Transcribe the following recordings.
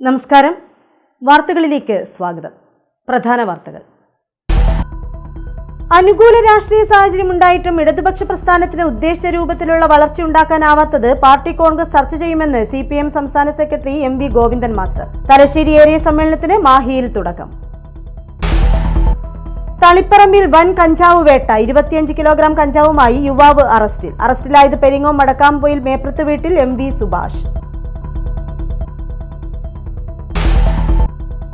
നമസ്കാരം. വാർത്തകളിലേക്ക് സ്വാഗതം. പ്രധാന വാർത്തകൾ. അനുകൂല രാഷ്ട്രീയ സാഹചര്യം ഉണ്ടായിട്ടും ഇടതുപക്ഷ പ്രസ്ഥാനത്തിന് ഉദ്ദേശിച്ച രൂപത്തിലുള്ള വളർച്ച ഉണ്ടാക്കാനാവാത്തത് പാർട്ടി കോൺഗ്രസ് ചർച്ച ചെയ്യുമെന്ന് CPM സംസ്ഥാന secretary MV Govindan master. Thalassery area സമ്മേളനത്തിന് മാഹിയിൽ തുടക്കം. തളിപ്പറമ്പിൽ വൻ കഞ്ചാവ് വേട്ട. 25 കിലോഗ്രാം കഞ്ചാവുമായി യുവാവ് അറസ്റ്റിലായത് പെരിങ്ങോം മടക്കാംപൊയിൽ മേപ്രത്ത് വീട്ടിൽ MV സുഭാഷ്.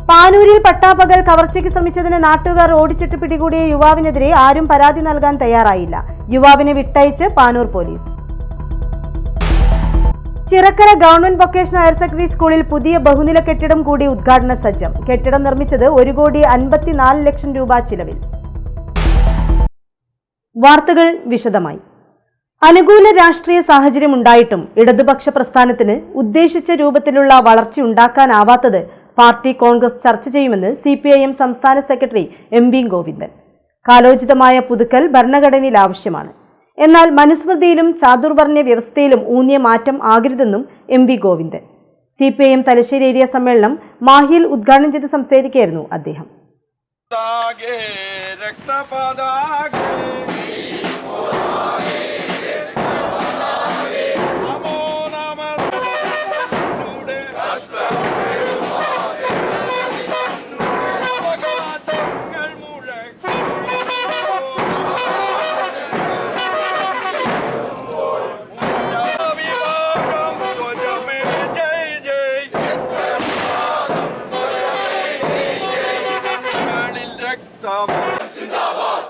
പാനൂരിൽ പട്ടാപ്പകൽ കവർച്ചയ്ക്ക് ശ്രമിച്ചതിന് നാട്ടുകാർ ഓടിച്ചിട്ട് പിടികൂടിയ യുവാവിനെതിരെ ആരും പരാതി നൽകാൻ തയ്യാറായില്ല. യുവാവിനെ വിട്ടയച്ച് Panoor police. Chirakkara government vocational higher secondary സ്കൂളിൽ പുതിയ ബഹുനില കെട്ടിടം കൂടി ഉദ്ഘാടന സജ്ജം. കെട്ടിടം നിർമ്മിച്ചത് 1,54,00,000 രൂപ ചിലവിൽ. വാർത്തകൾ വിശദമായി. അനുകൂല രാഷ്ട്രീയ സാഹചര്യം ഉണ്ടായിട്ടും ഇടതുപക്ഷ പ്രസ്ഥാനത്തിന് ഉദ്ദേശിച്ച രൂപത്തിലുള്ള വളർച്ച ഉണ്ടാക്കാനാവാത്തത് പാർട്ടി കോൺഗ്രസ് ചർച്ച ചെയ്യുമെന്ന് CPIM സംസ്ഥാന സെക്രട്ടറി MV ഗോവിന്ദൻ. കാലോചിതമായ പുതുക്കൽ ഭരണഘടനയിൽ ആവശ്യമാണ്. എന്നാൽ മനുസ്മൃതിയിലും ചാതുർവർണ്ണ വ്യവസ്ഥയിലും ഊന്നിയ മാറ്റം ആകരുതെന്നും MV Govindan. CPIM Thalassery area സമ്മേളനം മാഹിയിൽ ഉദ്ഘാടനം ചെയ്ത് സംസാരിക്കുകയായിരുന്നു അദ്ദേഹം.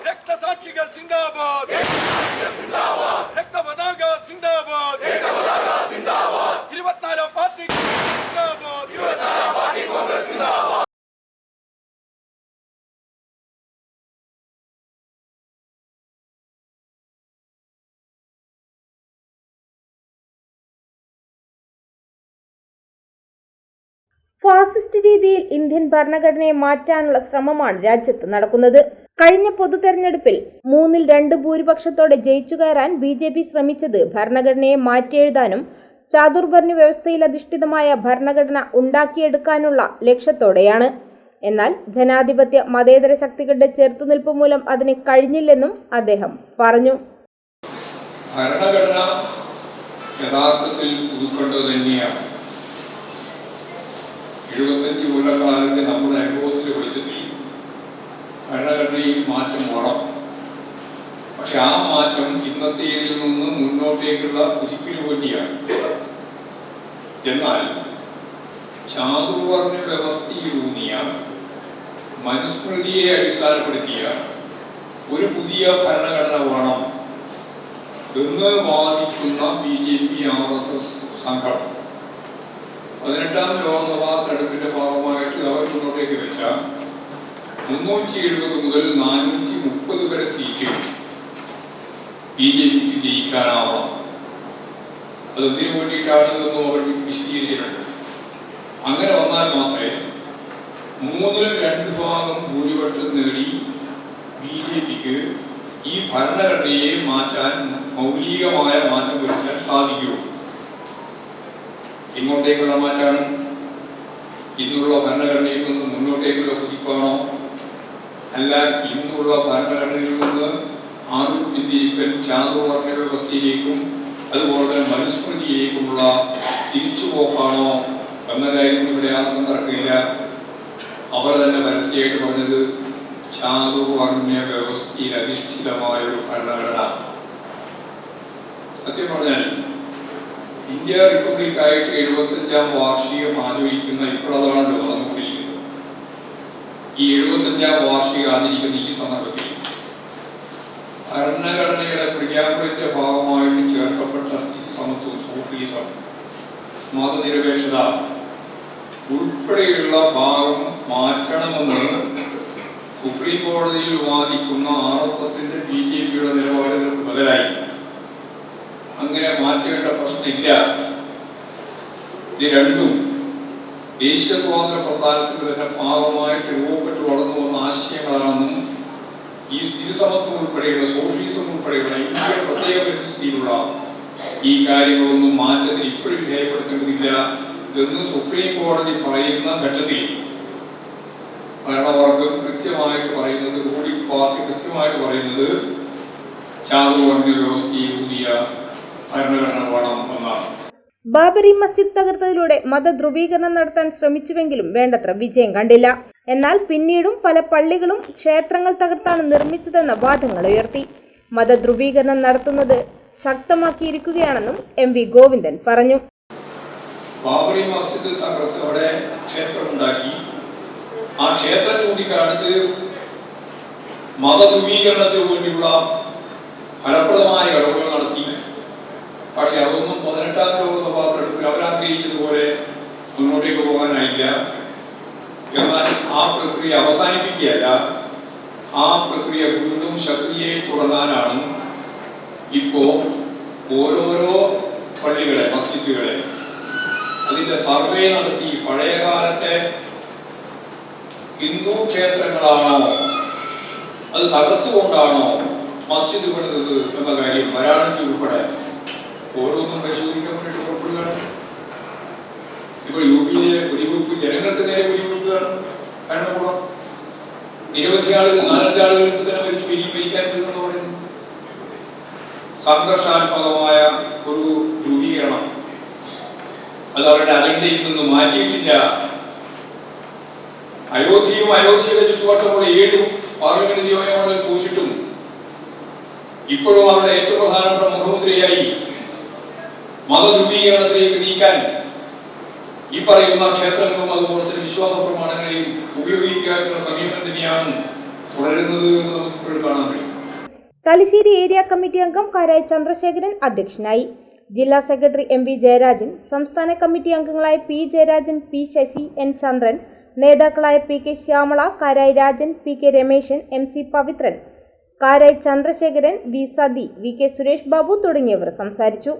രക്തസാക്ഷികൾ സിന്ദാബാദ്, രക്തപതാക സിന്ദാബാദ്, 24 പാർട്ടി കോൺഗ്രസ് സിന്ദാബാദ്. ഫാസിസ്റ്റ് രീതിയിൽ ഇന്ത്യൻ ഭരണഘടനയെ മാറ്റാനുള്ള ശ്രമമാണ് രാജ്യത്ത് നടക്കുന്നത്. കഴിഞ്ഞ പൊതു തെരഞ്ഞെടുപ്പിൽ 2/3 ഭൂരിപക്ഷത്തോടെ ജയിച്ചു കയറാൻ BJP ശ്രമിച്ചത് ഭരണഘടനയെ മാറ്റിയെഴുതാനും ചാതുർവർണ്ണ വ്യവസ്ഥയിൽ അധിഷ്ഠിതമായ ഭരണഘടന ഉണ്ടാക്കിയെടുക്കാനുള്ള ലക്ഷ്യത്തോടെയാണ്. എന്നാൽ ജനാധിപത്യ മതേതര ശക്തികളുടെ ചെറുത്തുനിൽപ്പ് മൂലം അതിന് കഴിഞ്ഞില്ലെന്നും അദ്ദേഹം പറഞ്ഞു. ഭരണഘടന യഥാർത്ഥത്തിൽ പുതുക്കേണ്ടത് തന്നെയാണ്. 75 കൊല്ലക്കാലത്തെ നമ്മുടെ അനുഭവത്തിൽ വെച്ചിട്ട് ഭരണഘടനയിൽ മാറ്റം വേണം. പക്ഷെ ആ മാറ്റം ഇന്നത്തേതിൽ നിന്ന് മുന്നോട്ടേക്കുള്ള കുതിപ്പിന് വേണ്ടിയാണ്. എന്നാൽ ചാതുർവർണ്ണ വ്യവസ്ഥയിലൂന്നിയ മനുസ്മൃതിയെ അടിസ്ഥാനപ്പെടുത്തിയ ഒരു പുതിയ ഭരണഘടന വേണം എന്ന് വാദിക്കുന്ന BJP RSS സംഘം 18ാം ലോക്സഭാ തെരഞ്ഞെടുപ്പിന്റെ ഭാഗമായിട്ട് അവർ മുന്നോട്ടേക്ക് വെച്ച 370 മുതൽ 430 വരെ സീറ്റ് BJPക്ക് ജയിക്കാനാവണം. അതെന്തിനു വേണ്ടിയിട്ടാണ് എന്നും അവർ വിശദീകരിച്ചിട്ടുണ്ട്. അങ്ങനെ വന്നാൽ മാത്രമേ 2/3 ഭൂരിപക്ഷം നേടി BJPക്ക് ഈ ഭരണഘടനയെ മാറ്റാൻ മൗലികമായ മാറ്റം വരുത്താൻ സാധിക്കുകയുള്ളൂ. ഇങ്ങോട്ടേക്കുള്ള മാറ്റാണ് ഇന്നുള്ള ഭരണഘടനയിൽ നിന്ന് മുന്നോട്ടേക്കുള്ള കുതിപ്പാണോ, അല്ല ഇന്നുള്ള ഭരണഘടനയിൽ നിന്ന് ആദ്യം പിന്തിരിപ്പൻ ചാതുർവർണ്ണ വ്യവസ്ഥയിലേക്കും അതുപോലെ മനുസ്മൃതിയിലേക്കുമുള്ള തിരിച്ചുപോക്കാണോ എന്ന കാര്യം ഇവിടെ ആർക്കും തർക്കമില്ല. അവർ തന്നെ പരസ്യമായിട്ട് പറഞ്ഞത് ചാതുർവർണ്ണ വ്യവസ്ഥയിൽ അധിഷ്ഠിതമായ ഒരു ഭരണഘടന. സത്യം പറഞ്ഞാൽ ഇന്ത്യ റിപ്പബ്ലിക്കായിട്ട് 75ാം വാർഷികം ആചരിക്കുന്ന ഇപ്പോഴതാണല്ലോ നടന്നുകൊണ്ടിരിക്കുന്നത്. ഈ 75ാം വാർഷികം ആചരിക്കുന്ന ഈ സന്ദർഭത്തിൽ ഭരണഘടനയുടെ പ്രിയാമ്പിളിന്റെ ഭാഗമായിട്ട് ചേർക്കപ്പെട്ട സ്ഥിതി സമത്വം, സോഷ്യലിസം, മതനിരപേക്ഷത ഉൾപ്പെടെയുള്ള ഭാഗം മാറ്റണമെന്ന് സുപ്രീം കോടതിയിൽ വാദിക്കുന്ന RSSന്റെ BJPയുടെ നിലപാടുകൾക്ക് ബദലായി അങ്ങനെ മാറ്റേണ്ട പ്രശ്നമില്ല. ഇത് രണ്ടും ദേശീയ സ്വാതന്ത്ര്യ പ്രസ്ഥാനത്തിന്റെ തന്നെ ഭാഗമായിട്ട് രൂപപ്പെട്ടു വളർന്നു വന്ന ആശയങ്ങളാണെന്നും ഈ സ്ഥിതി സമത്വം ഉൾപ്പെടെയുള്ള സോഷ്യലിസം ഉൾപ്പെടെയുള്ള ഇന്ത്യയുടെ പ്രത്യേക പരിസ്ഥിതിയിലുള്ള ഈ കാര്യങ്ങളൊന്നും മാറ്റത്തിന് ഇപ്പോഴും വിധേയപ്പെടുത്തേണ്ടതില്ല എന്ന് സുപ്രീം കോടതി പറയുന്ന ഘട്ടത്തിൽ ഭരണവർഗം കൃത്യമായിട്ട് പറയുന്നത്, റൂളിംഗ് പാർട്ടി കൃത്യമായിട്ട് പറയുന്നത് ചാതുവർണ്ണ വ്യവസ്ഥയിലൂന്നിയ ഭരണഘടന വേണം എന്നാണ്. ബാബരി മസ്ജിദ് തകർത്തതിലൂടെ മതധ്രുവീകരണം നടത്താൻ ശ്രമിച്ചുവെങ്കിലും വേണ്ടത്ര വിജയം കണ്ടില്ല. എന്നാൽ പിന്നീടും പല പള്ളികളും ക്ഷേത്രങ്ങൾ തകർത്താണ് നിർമ്മിച്ചതെന്ന വാദങ്ങൾ ഉയർത്തി. മതധ്രുവീകരണം നടത്തുന്നത് ശക്തമാക്കിയിരിക്കുകയാണെന്നും MV ഗോവിന്ദൻ പറഞ്ഞു. ബാബറി മസ്ജിദ് തകർത്ത് അവിടെ ക്ഷേത്രമുണ്ടാക്കി. ആ ക്ഷേത്രം ചൂണ്ടിക്കാണിച്ച് മതധ്രുവീകരണത്തിന് വേണ്ടിയുള്ള ഫലപ്രദമായ ഇടപെടൽ നടത്തി. പക്ഷെ അതൊന്നും 18ാം ലോകസഭാ തെരഞ്ഞെടുപ്പിൽ അവരാഗ്രഹിച്ചതുപോലെ മുന്നോട്ടേക്ക് പോകാനായില്ല. എന്നാൽ ആ പ്രക്രിയ അവസാനിപ്പിക്കുകയല്ല, ആ പ്രക്രിയ വീണ്ടും ശക്തിയായി തുടങ്ങാനാണ് ഇപ്പോൾ ഓരോരോ പള്ളികളെ, മസ്ജിദുകളെ അതിൻ്റെ സർവേ നടത്തി പഴയകാലത്തെ ഹിന്ദു ക്ഷേത്രങ്ങളാണോ അത് തകർത്തുകൊണ്ടാണോ മസ്ജിദ് പണിതത് എന്ന കാര്യം വാരാണസി ഉൾപ്പെടെ ഓരോന്നും പരിശോധിക്കാൻ വേണ്ടി പുറപ്പെടുകയാണ്. ഇപ്പോൾ UP വെടിവെപ്പ് ജനങ്ങൾക്ക് നേരെ വെടിവെക്കുകയാണ്. ഭരണകൂടം നിരവധി ആളുകൾ, 4 ആളുകൾക്ക് തന്നെ മരിച്ചു മരിക്കാൻ പറ്റുമെന്ന് പറയുന്നു. സംഘർഷാത്മകമായ ഒരു ധ്രുവീകരണം അത് അവരുടെ അജണ്ടയിൽ നിന്ന് മാറ്റിയിട്ടില്ല. അയോധ്യയുടെ ചുറ്റുവട്ടമുള്ള 7 പാർലമെന്റ് നിയമങ്ങൾ തോറ്റിട്ടും ഇപ്പോഴും അവരുടെ ഏറ്റവും പ്രധാനപ്പെട്ട മുഖമുദ്രയായി മതധ്രുവീകരണത്തിലേക്ക് നീക്കാൻ ഈ പറയുന്ന ക്ഷേത്രങ്ങളും അതുപോലെ തന്നെ വിശ്വാസ പ്രമാണങ്ങളെയും ഉപയോഗിക്കാനുള്ള സമീപനം തന്നെയാണ് തുടരുന്നത് എന്ന് നമുക്ക് ഇപ്പോഴും കാണാൻ കഴിയും. തലശ്ശേരി ഏരിയ കമ്മിറ്റി അംഗം കാരായി ചന്ദ്രശേഖരൻ അധ്യക്ഷനായി. ജില്ലാ സെക്രട്ടറി MV ജയരാജൻ, സംസ്ഥാന കമ്മിറ്റി അംഗങ്ങളായ P Jayarajan, P Sasi, N ചന്ദ്രൻ, നേതാക്കളായ PK Shyamala, Karayi Rajan, PK Rameshan, MC Pavithran, Karayi Chandrasekharan, V sati, VK Suresh Babu തുടങ്ങിയവർ സംസാരിച്ചു.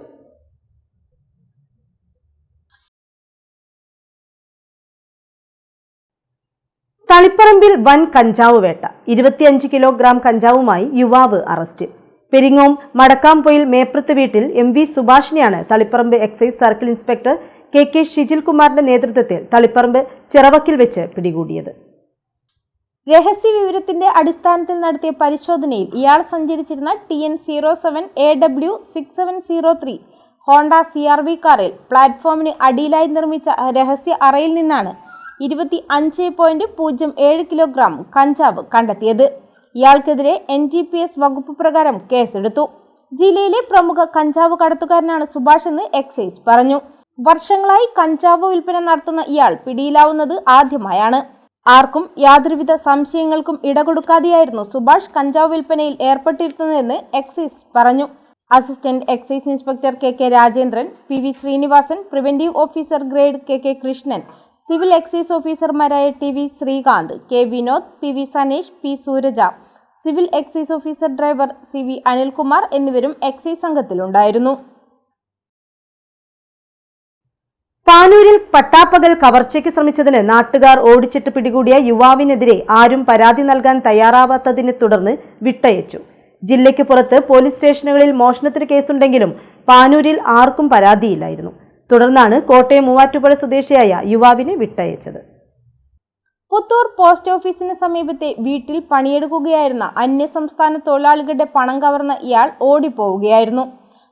തളിപ്പറമ്പിൽ വൻ കഞ്ചാവ് വേട്ട. 25 കിലോഗ്രാം കഞ്ചാവുമായി യുവാവ് അറസ്റ്റ്. പെരിങ്ങോം മടക്കാംപൊയിൽ മേപ്രത്ത് വീട്ടിൽ MV സുഭാഷിനെയാണ് Taliparamba excise circle inspector KK Shijil കുമാറിന്റെ നേതൃത്വത്തിൽ തളിപ്പറമ്പ് ചിറവക്കിൽ വെച്ച് പിടികൂടിയത്. രഹസ്യ വിവരത്തിന്റെ അടിസ്ഥാനത്തിൽ നടത്തിയ പരിശോധനയിൽ ഇയാൾ സഞ്ചരിച്ചിരുന്ന TN 07 AW 6703 ഹോണ്ട CRV കാറിൽ പ്ലാറ്റ്ഫോമിന് അടിയിലായി നിർമ്മിച്ച രഹസ്യ അറയിൽ നിന്നാണ് 25.07 കിലോഗ്രാം കഞ്ചാവ് കണ്ടെത്തിയത്. ഇയാൾക്കെതിരെ NGPS വകുപ്പ് പ്രകാരം കേസെടുത്തു. ജില്ലയിലെ പ്രമുഖ കഞ്ചാവ് കടത്തുകാരനാണ് സുഭാഷ് എന്ന് എക്സൈസ് പറഞ്ഞു. വർഷങ്ങളായി കഞ്ചാവ് വിൽപ്പന നടത്തുന്ന ഇയാൾ പിടിയിലാവുന്നത് ആദ്യമായാണ്. ആർക്കും യാതൊരുവിധ സംശയങ്ങൾക്കും ഇടകൊടുക്കാതെയായിരുന്നു സുഭാഷ് കഞ്ചാവ് വിൽപ്പനയിൽ ഏർപ്പെട്ടിരുന്നതെന്ന് എക്സൈസ് പറഞ്ഞു. Assistant excise inspector KK Rajendran, PV Srinivasan, preventive officer grade KK Krishnan, civil excise ഓഫീസർമാരായ TV Srikanth, K Vinod, PV Sanesh, P Sooraja, civil excise officer driver CV Anilkumar എന്നിവരും എക്സൈസ് സംഘത്തിലുണ്ടായിരുന്നു. പാനൂരിൽ പട്ടാപ്പകൽ കവർച്ചയ്ക്ക് ശ്രമിച്ചതിന് നാട്ടുകാർ ഓടിച്ചിട്ട് പിടികൂടിയ യുവാവിനെതിരെ ആരും പരാതി നൽകാൻ തയ്യാറാവാത്തതിനെ തുടർന്ന് വിട്ടയച്ചു. ജില്ലയ്ക്ക് പുറത്ത് പോലീസ് സ്റ്റേഷനുകളിൽ മോഷണത്തിന് കേസുണ്ടെങ്കിലും പാനൂരിൽ ആർക്കും പരാതിയില്ലായിരുന്നു. തുടർന്നാണ് കോട്ടയം മൂവാറ്റുപുഴ സ്വദേശിയായ യുവാവിനെ വിട്ടയച്ചത്. പുത്തൂർ പോസ്റ്റ് ഓഫീസിന് സമീപത്തെ വീട്ടിൽ പണിയെടുക്കുകയായിരുന്ന അന്യസംസ്ഥാന തൊഴിലാളികളുടെ പണം കവർന്ന ഇയാൾ ഓടിപ്പോവുകയായിരുന്നു.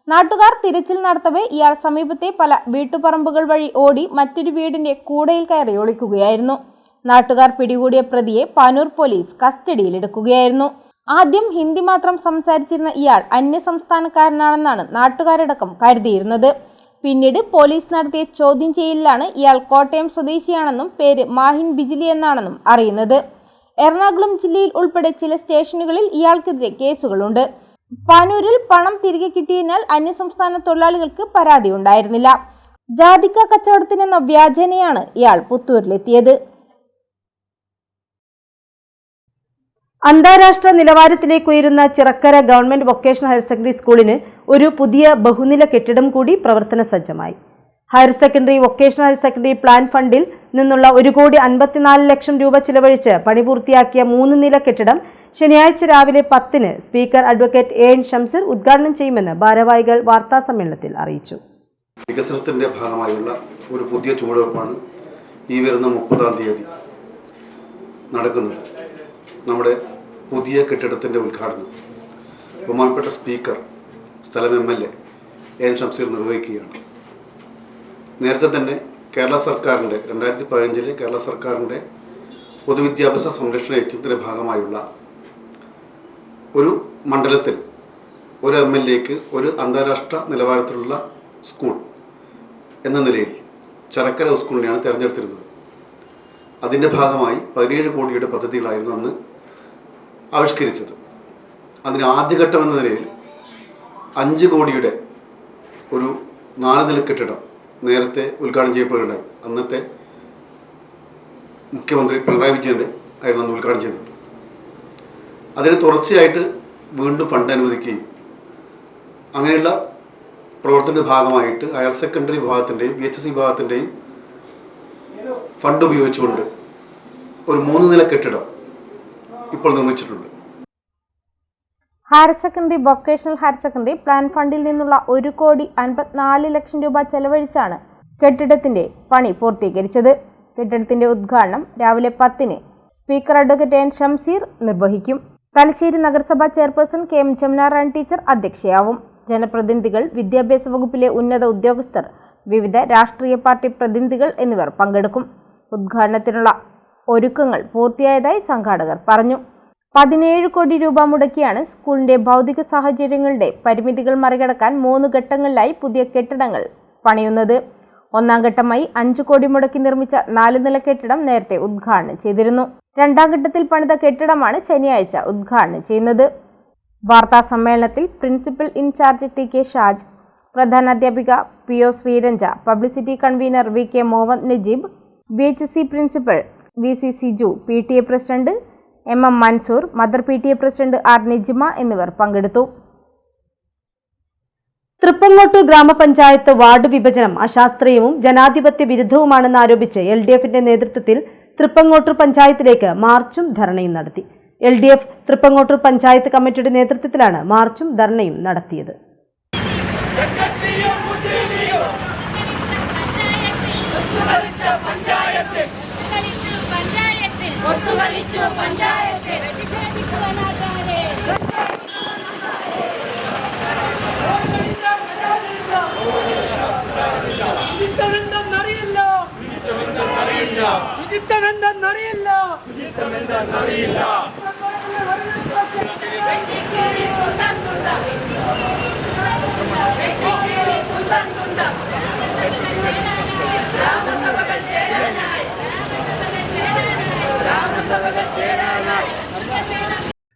നാട്ടുകാർ തിരച്ചിൽ നടത്തവേ ഇയാൾ സമീപത്തെ പല വീട്ടുപറമ്പുകൾ വഴി ഓടി മറ്റൊരു വീടിന്റെ കൂടയിൽ കയറി ഒളിക്കുകയായിരുന്നു. നാട്ടുകാർ പിടികൂടിയ പ്രതിയെ പാനൂർ പോലീസ് കസ്റ്റഡിയിലെടുക്കുകയായിരുന്നു. ആദ്യം ഹിന്ദി മാത്രം സംസാരിച്ചിരുന്ന ഇയാൾ അന്യസംസ്ഥാനക്കാരനാണെന്നാണ് നാട്ടുകാരടക്കം കരുതിയിരുന്നത്. പിന്നീട് പോലീസ് നടത്തിയ ചോദ്യം ചെയ്യലിലാണ് ഇയാൾ കോട്ടയം സ്വദേശിയാണെന്നും പേര് മാഹിൻ ബിജിലി എന്നാണെന്നും അറിയുന്നത്. എറണാകുളം ജില്ലയിൽ ഉൾപ്പെടെ ചില സ്റ്റേഷനുകളിൽ ഇയാൾക്കെതിരെ കേസുകളുണ്ട്. പാനൂരിൽ പണം തിരികെ കിട്ടിയതിനാൽ അന്യസംസ്ഥാന തൊഴിലാളികൾക്ക് പരാതി ഉണ്ടായിരുന്നില്ല. ജാതിക്ക കച്ചവടത്തിനെന്ന വ്യാജേനയാണ് ഇയാൾ പുത്തൂരിലെത്തിയത്. അന്താരാഷ്ട്ര നിലവാരത്തിലേക്ക് ഉയരുന്ന Chirakkara government vocational higher secondary സ്കൂളിന് ഒരു പുതിയ ബഹുനില കെട്ടിടം കൂടി പ്രവർത്തന സജ്ജമായി. Higher secondary vocational higher secondary plan ഫണ്ടിൽ നിന്നുള്ള 1,54,00,000 രൂപ ചിലവഴിച്ച് പണി പൂർത്തിയാക്കിയ 3 നില കെട്ടിടം ശനിയാഴ്ച രാവിലെ 10-ന് സ്പീക്കർ അഡ്വക്കേറ്റ് AN ഷംസീർ ഉദ്ഘാടനം ചെയ്യുമെന്ന് ഭാരവാഹികൾ വാർത്താസമ്മേളനത്തിൽ അറിയിച്ചു. വികസനത്തിന്റെ ഭാഗമായുള്ള ഒരു പുതിയ ചുവടുവെപ്പാണ് ഈ വരുന്ന 30-ാം തീയതി നടക്കുന്നത്. നമ്മുടെ പുതിയ കെട്ടിടത്തിൻ്റെ ഉദ്ഘാടനം ബഹുമാനപ്പെട്ട സ്പീക്കർ സ്ഥലം MLA എൻ ഷംസീർ നിർവഹിക്കുകയാണ്. നേരത്തെ തന്നെ കേരള സർക്കാരിൻ്റെ 2015 കേരള സർക്കാരിൻ്റെ പൊതുവിദ്യാഭ്യാസ സംരക്ഷണ യജ്ഞത്തിൻ്റെ ഭാഗമായുള്ള ഒരു മണ്ഡലത്തിൽ ഒരു MLAക്ക് ഒരു അന്താരാഷ്ട്ര നിലവാരത്തിലുള്ള സ്കൂൾ എന്ന നിലയിൽ ചരക്കര സ്കൂളിനെയാണ് തിരഞ്ഞെടുത്തിരുന്നത്. അതിൻ്റെ ഭാഗമായി 17 കോടിയുടെ പദ്ധതികളായിരുന്നു അന്ന് ആവിഷ്കരിച്ചത്. അതിന് ആദ്യഘട്ടം എന്ന നിലയിൽ 5 കോടിയുടെ ഒരു 4 നില കെട്ടിടം നേരത്തെ ഉദ്ഘാടനം ചെയ്യപ്പെടുകയുണ്ടായി. അന്നത്തെ മുഖ്യമന്ത്രി പിണറായി വിജയൻ്റെ ആയിരുന്നു അന്ന് ഉദ്ഘാടനം ചെയ്തത്. അതിന് തുടർച്ചയായിട്ട് വീണ്ടും ഫണ്ട് അനുവദിക്കുകയും അങ്ങനെയുള്ള പ്രവർത്തനത്തിൻ്റെ ഭാഗമായിട്ട് ഹയർ സെക്കൻഡറി വിഭാഗത്തിൻ്റെയും VHS വിഭാഗത്തിൻ്റെയും ഫണ്ട് ഉപയോഗിച്ചുകൊണ്ട് ഒരു 3 നില കെട്ടിടം ഇപ്പോൾ നിർമ്മിച്ചിട്ടുണ്ട്. Higher secondary, vocational higher secondary plan ഫണ്ടിൽ നിന്നുള്ള 1,54 ലക്ഷം രൂപ ചെലവഴിച്ചാണ് കെട്ടിടത്തിന്റെ പണി പൂർത്തീകരിച്ചത്. കെട്ടിടത്തിന്റെ ഉദ്ഘാടനം രാവിലെ 10-ന് സ്പീക്കർ അഡ്വക്കേറ്റ് എൻ ഷംസീർ നിർവഹിക്കും. തലശ്ശേരി നഗരസഭാ ചെയർപേഴ്സൺ KM ജമുനാറാണി ടീച്ചർ അധ്യക്ഷയാവും. ജനപ്രതിനിധികൾ, വിദ്യാഭ്യാസ വകുപ്പിലെ ഉന്നത ഉദ്യോഗസ്ഥർ, വിവിധ രാഷ്ട്രീയ പാർട്ടി പ്രതിനിധികൾ എന്നിവർ പങ്കെടുക്കും. ഉദ്ഘാടനത്തിനുള്ള ഒരുക്കങ്ങൾ പൂർത്തിയായതായി സംഘാടകർ പറഞ്ഞു. 17 കോടി രൂപ മുടക്കിയാണ് സ്കൂളിന്റെ ഭൗതിക സാഹചര്യങ്ങളുടെ പരിമിതികൾ മറികടക്കാൻ 3 ഘട്ടങ്ങളിലായി പുതിയ കെട്ടിടങ്ങൾ പണിയുന്നത്. 1-ാം ഘട്ടമായി 5 കോടി മുടക്കി നിർമ്മിച്ച 4 നില കെട്ടിടം നേരത്തെ ഉദ്ഘാടനം ചെയ്തിരുന്നു. 2-ാം ഘട്ടത്തിൽ പണിത കെട്ടിടമാണ് ശനിയാഴ്ച ഉദ്ഘാടനം ചെയ്യുന്നത്. വാർത്താ സമ്മേളനത്തിൽ പ്രിൻസിപ്പൽ ഇൻചാർജ് TK ഷാജ്, പ്രധാനാധ്യാപിക PO Sreeranja, publicity convener VK Muhammad Najeeb, VHC principal VC Siju, PTA president MM Mansoor, mother PTA president R Nijima എന്നിവർ പങ്കെടുത്തു. തൃപ്പങ്ങോട്ടൂർ ഗ്രാമപഞ്ചായത്ത് വാർഡ് വിഭജനം അശാസ്ത്രീയവും ജനാധിപത്യ വിരുദ്ധവുമാണെന്ന് ആരോപിച്ച് LDFന്റെ നേതൃത്വത്തിൽ തൃപ്പങ്ങോട്ടൂർ പഞ്ചായത്തിലേക്ക് മാർച്ചും ധർണയും നടത്തി. LDF തൃപ്പങ്ങോട്ടൂർ പഞ്ചായത്ത് കമ്മിറ്റിയുടെ നേതൃത്വത്തിലാണ് മാർച്ചും ധർണയും നടത്തിയത്.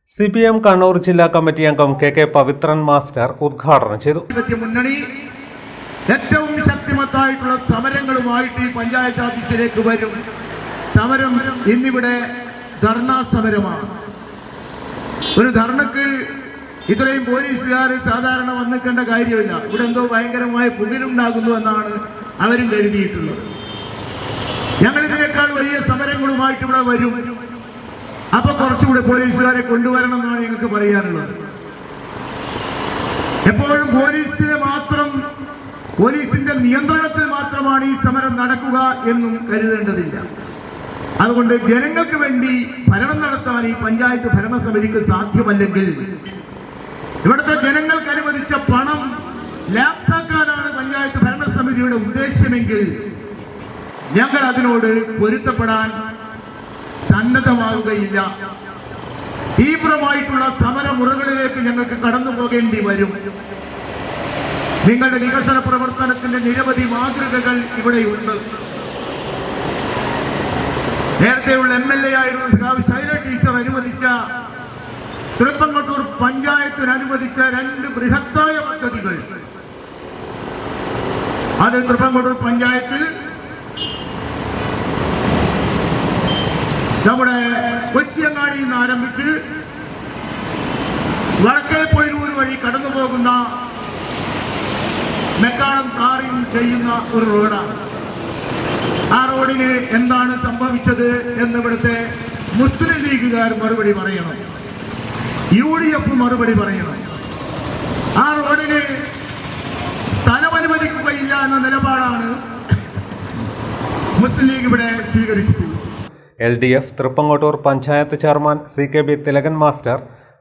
CPM കണ്ണൂർ ജില്ലാ കമ്മിറ്റി അംഗം KK പവിത്രൻ മാസ്റ്റർ ഉദ്ഘാടനം ചെയ്തു. മുന്നണി ഏറ്റവും ശക്തിമത്തായിട്ടുള്ള സമരങ്ങളുമായിട്ട് ഈ പഞ്ചായത്ത് ഓഫീസിലേക്ക് വരും. സമരം ഇന്നിവിടെ ധർണാ സമരമാണ്. ഒരു ധർണക്ക് ഇത്രയും പോലീസുകാർ സാധാരണ വന്നിക്കേണ്ട കാര്യമില്ല. ഇവിടെ എന്തോ ഭയങ്കരമായ പുകലുണ്ടാകുന്നു എന്നാണ് അവരും കരുതിയിട്ടുള്ളത്. ഞങ്ങൾ ഇതിനേക്കാൾ വലിയ സമരങ്ങളുമായിട്ട് ഇവിടെ വരും. അപ്പൊ കുറച്ചുകൂടെ പോലീസുകാരെ കൊണ്ടുവരണം എന്നാണ് ഞങ്ങൾക്ക് പറയാനുള്ളത്. എപ്പോഴും പോലീസിന്റെ നിയന്ത്രണത്തിൽ മാത്രമാണ് ഈ സമരം നടക്കുക എന്നും കരുതേണ്ടതില്ല. അതുകൊണ്ട് ജനങ്ങൾക്ക് വേണ്ടി ഭരണം നടത്താൻ ഈ പഞ്ചായത്ത് ഭരണസമിതിക്ക് സാധ്യമല്ലെങ്കിൽ ഇവിടുത്തെ ജനങ്ങൾക്ക് അനുവദിച്ച പണം ലാപ്സാക്കാനാണ് പഞ്ചായത്ത് ഭരണസമിതിയുടെ ഉദ്ദേശമെങ്കിൽ ഞങ്ങൾ അതിനോട് പൊരുത്തപ്പെടാൻ സന്നദ്ധമാവുകയില്ല. തീവ്രമായിട്ടുള്ള സമരമുറകളിലേക്ക് ഞങ്ങൾക്ക് കടന്നു പോകേണ്ടി വരും. നിങ്ങളുടെ വികസന പ്രവർത്തനത്തിന്റെ നിരവധി മാതൃകകൾ ഇവിടെയുണ്ട്. നേരത്തെയുള്ള MLA ആയിരുന്ന ശൈല ടീച്ചർ അനുവദിച്ച തൃപ്പങ്ങോട്ടൂർ പഞ്ചായത്തിന് അനുവദിച്ച 2 ബൃഹത്തായ പദ്ധതികൾ അത് തൃപ്പങ്ങോട്ടൂർ പഞ്ചായത്തിൽ നമ്മുടെ കൊച്ചിയങ്ങാടിയിൽ നിന്ന് ആരംഭിച്ച് വടക്കേ പൊയിലൂർ വഴി കടന്നു പോകുന്ന മെക്കാളം കാറിങ് ചെയ്യുന്ന ഒരു റോഡാണ്. ആ റോഡിന് എന്താണ് സംഭവിച്ചത് എന്ന് ഇവിടുത്തെ മുസ്ലിം ലീഗുകാർ മറുപടി പറയണം, UDF മറുപടി പറയണം. ആ റോഡിന് സ്ഥലം അനുവദിക്കുകയില്ല എന്ന നിലപാടാണ് മുസ്ലിം ലീഗ് ഇവിടെ സ്വീകരിച്ചിട്ടുള്ളത്. LDF Thrippangottur panchayat chairman CKB Thilakan master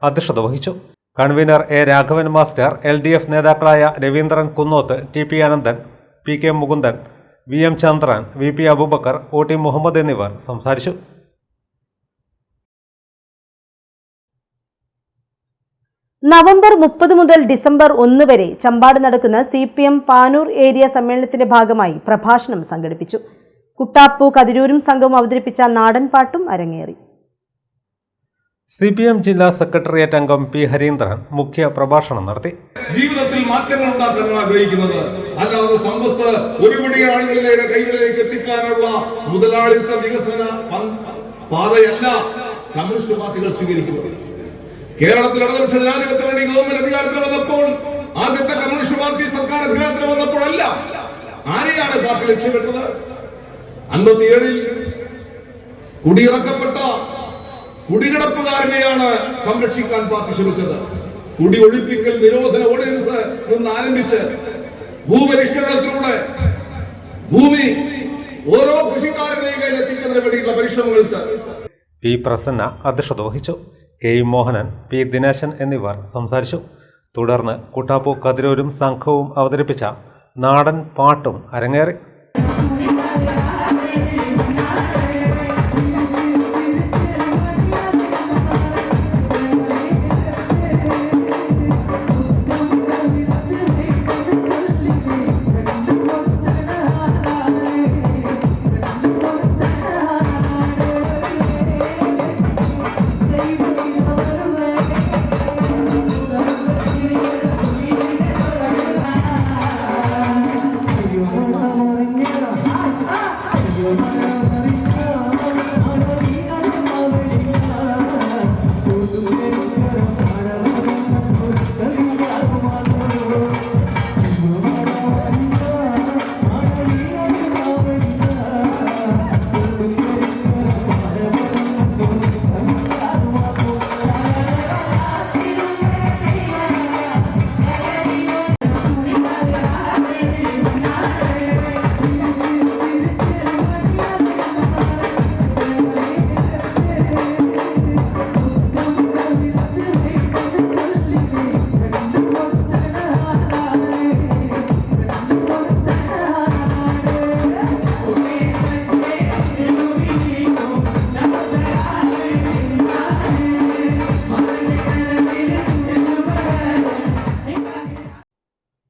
അധ്യക്ഷത വഹിച്ചു. Convener A Raghavan master, LDF നേതാക്കളായ Raveendran Kunnoth, TP Ananthan, PK Mukundan, VM ചന്ദ്രൻ, VP അബൂബക്കർ, OT മുഹമ്മദ് എന്നിവർ സംസാരിച്ചു. നവംബർ 30 മുതൽ ഡിസംബർ 1 വരെ ചമ്പാട് നടക്കുന്ന CPM പാനൂർ ഏരിയ സമ്മേളനത്തിന്റെ ഭാഗമായി പ്രഭാഷണം സംഘടിപ്പിച്ചു. കുട്ടാപ്പു കതിരൂരും സംഘവും അവതരിപ്പിച്ച നാടൻ പാട്ടും അരങ്ങേറി. CPM ജില്ലാ സെക്രട്ടേറിയറ്റ് അംഗം P ഹരീന്ദ്രൻ മുഖ്യ പ്രഭാഷണം നടത്തി. ജീവിതത്തിൽ മാറ്റങ്ങൾ ഉണ്ടാക്കാൻ ആഗ്രഹിക്കുന്നത്, അല്ലാതെ സമ്പത്ത് ഒരുപടി ആളുകളിലേക്ക് കൈകളിലേക്ക് എത്തിക്കാനുള്ള മുതലാളിത്ത വികസന പാതയല്ല കമ്മ്യൂണിസ്റ്റ് പാർട്ടികൾ സ്വീകരിക്കുന്നത്. കേരളത്തിൽ ഇടതുപക്ഷ ജനാധിപത്യ മുന്നണി ഗവൺമെന്റ് അധികാരത്തിൽ വന്നപ്പോൾ, ആദ്യത്തെ കമ്മ്യൂണിസ്റ്റ് പാർട്ടി സർക്കാർ അധികാരത്തിൽ വന്നപ്പോഴല്ല ആരെയാണ് പാർട്ടി ലക്ഷ്യമിട്ടത്? 57-ൽ കുടിയിറക്കപ്പെട്ട കുടികിടപ്പുകാരനെയാണ് സംരക്ഷിക്കാൻ പാർട്ടി ശ്രമിച്ചത്. കുടി ഒഴിപ്പിക്കൽ നിരോധന ഓർഡിനൻസ് നിന്ന് ആരംഭിച്ച് ഭൂപരിഷ്കരണത്തിലൂടെ ഭൂമി ഓരോ കൃഷിക്കാരനെയും കയ്യിൽ എത്തിക്കുന്നതിന് വേണ്ടിയുള്ള പരിശ്രമങ്ങൾക്ക് P പ്രസന്ന അധ്യക്ഷത വഹിച്ചു. K മോഹനൻ, P ദിനേശൻ എന്നിവർ സംസാരിച്ചു. തുടർന്ന് കുട്ടാപ്പു കതിരൂരും സംഘവും അവതരിപ്പിച്ച നാടൻ പാട്ടും അരങ്ങേറി.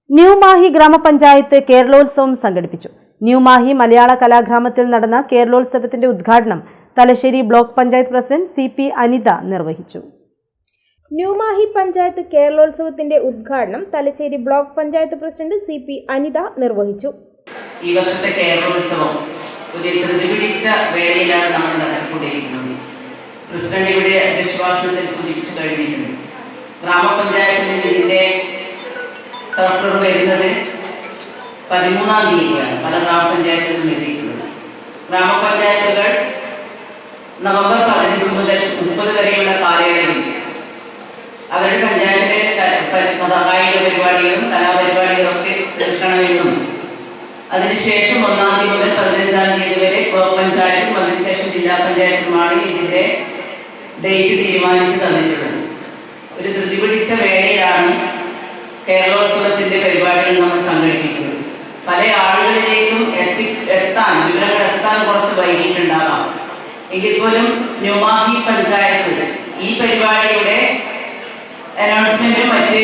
ന്യൂമാഹി ഗ്രാമപഞ്ചായത്ത് കേരളോത്സവം സംഘടിപ്പിച്ചു. ന്യൂമാഹി മലയാള കലാഗ്രാമത്തിൽ നടന്ന കേരളോത്സവത്തിന്റെ ഉദ്ഘാടനം Thalassery block panchayat president CP Anitha നിർവഹിച്ചു. ന്യൂമാഹി പഞ്ചായത്ത് കേരളോത്സവത്തിന്റെ ഉദ്ഘാടനം Thalassery block panchayat president CP Anitha നിർവഹിച്ചു. ഈ വർഷത്തെ കേരളോത്സവം ഒരു ധൃതി പിടിച്ച വേളയിലാണ് നമ്മൾ നടത്തിക്കൊണ്ടിരിക്കുന്നത്. പ്രസിഡന്റ് ഇവിടെ അധ്യക്ഷഭാഷണത്തിൽ സൂചിപ്പിച്ചു കഴിഞ്ഞിട്ടുണ്ട്. ഗ്രാമപഞ്ചായത്തിൽ ഇതിന്റെ സർക്കുലർ വരുന്നത് 13-ാം തീയതിയാണ് പല ഗ്രാമപഞ്ചായത്തുകളിലും എത്തിയിട്ടുള്ളത്. ഗ്രാമപഞ്ചായത്തുകൾ നവംബർ 15 മുതൽ 30 വരെയുള്ള കാലയളവിൽ അവരുടെ പഞ്ചായത്തിലെ കായിക പരിപാടികളും കലാപരിപാടികളും ഒക്കെ തീർക്കണമെന്നും അതിനുശേഷം 1-ാം തീയതി മുതൽ 15-ാം തീയതി വരെ ബ്ലോക്ക് പഞ്ചായത്തും അതിനുശേഷം ജില്ലാ പഞ്ചായത്തുമാണ് ഇതിന്റെ ഡേറ്റ് തീരുമാനിച്ചു തന്നിട്ടുള്ളത്. ഒരു ധൃതി പിടിച്ച വേളയിലാണ് കേരളോത്സവത്തിന്റെ പരിപാടികൾ നമ്മൾ സംഘടിപ്പിക്കുന്നത്. പല ആളുകളിലേക്കും എത്താൻ വിവരങ്ങൾ എത്താൻ കുറച്ച് വൈകിട്ടുണ്ടാകാം. എങ്കിൽ പോലും ന്യൂമാഹി പഞ്ചായത്ത് ഈ പരിപാടിയുടെ അനൗൺസ്മെന്റും മറ്റ്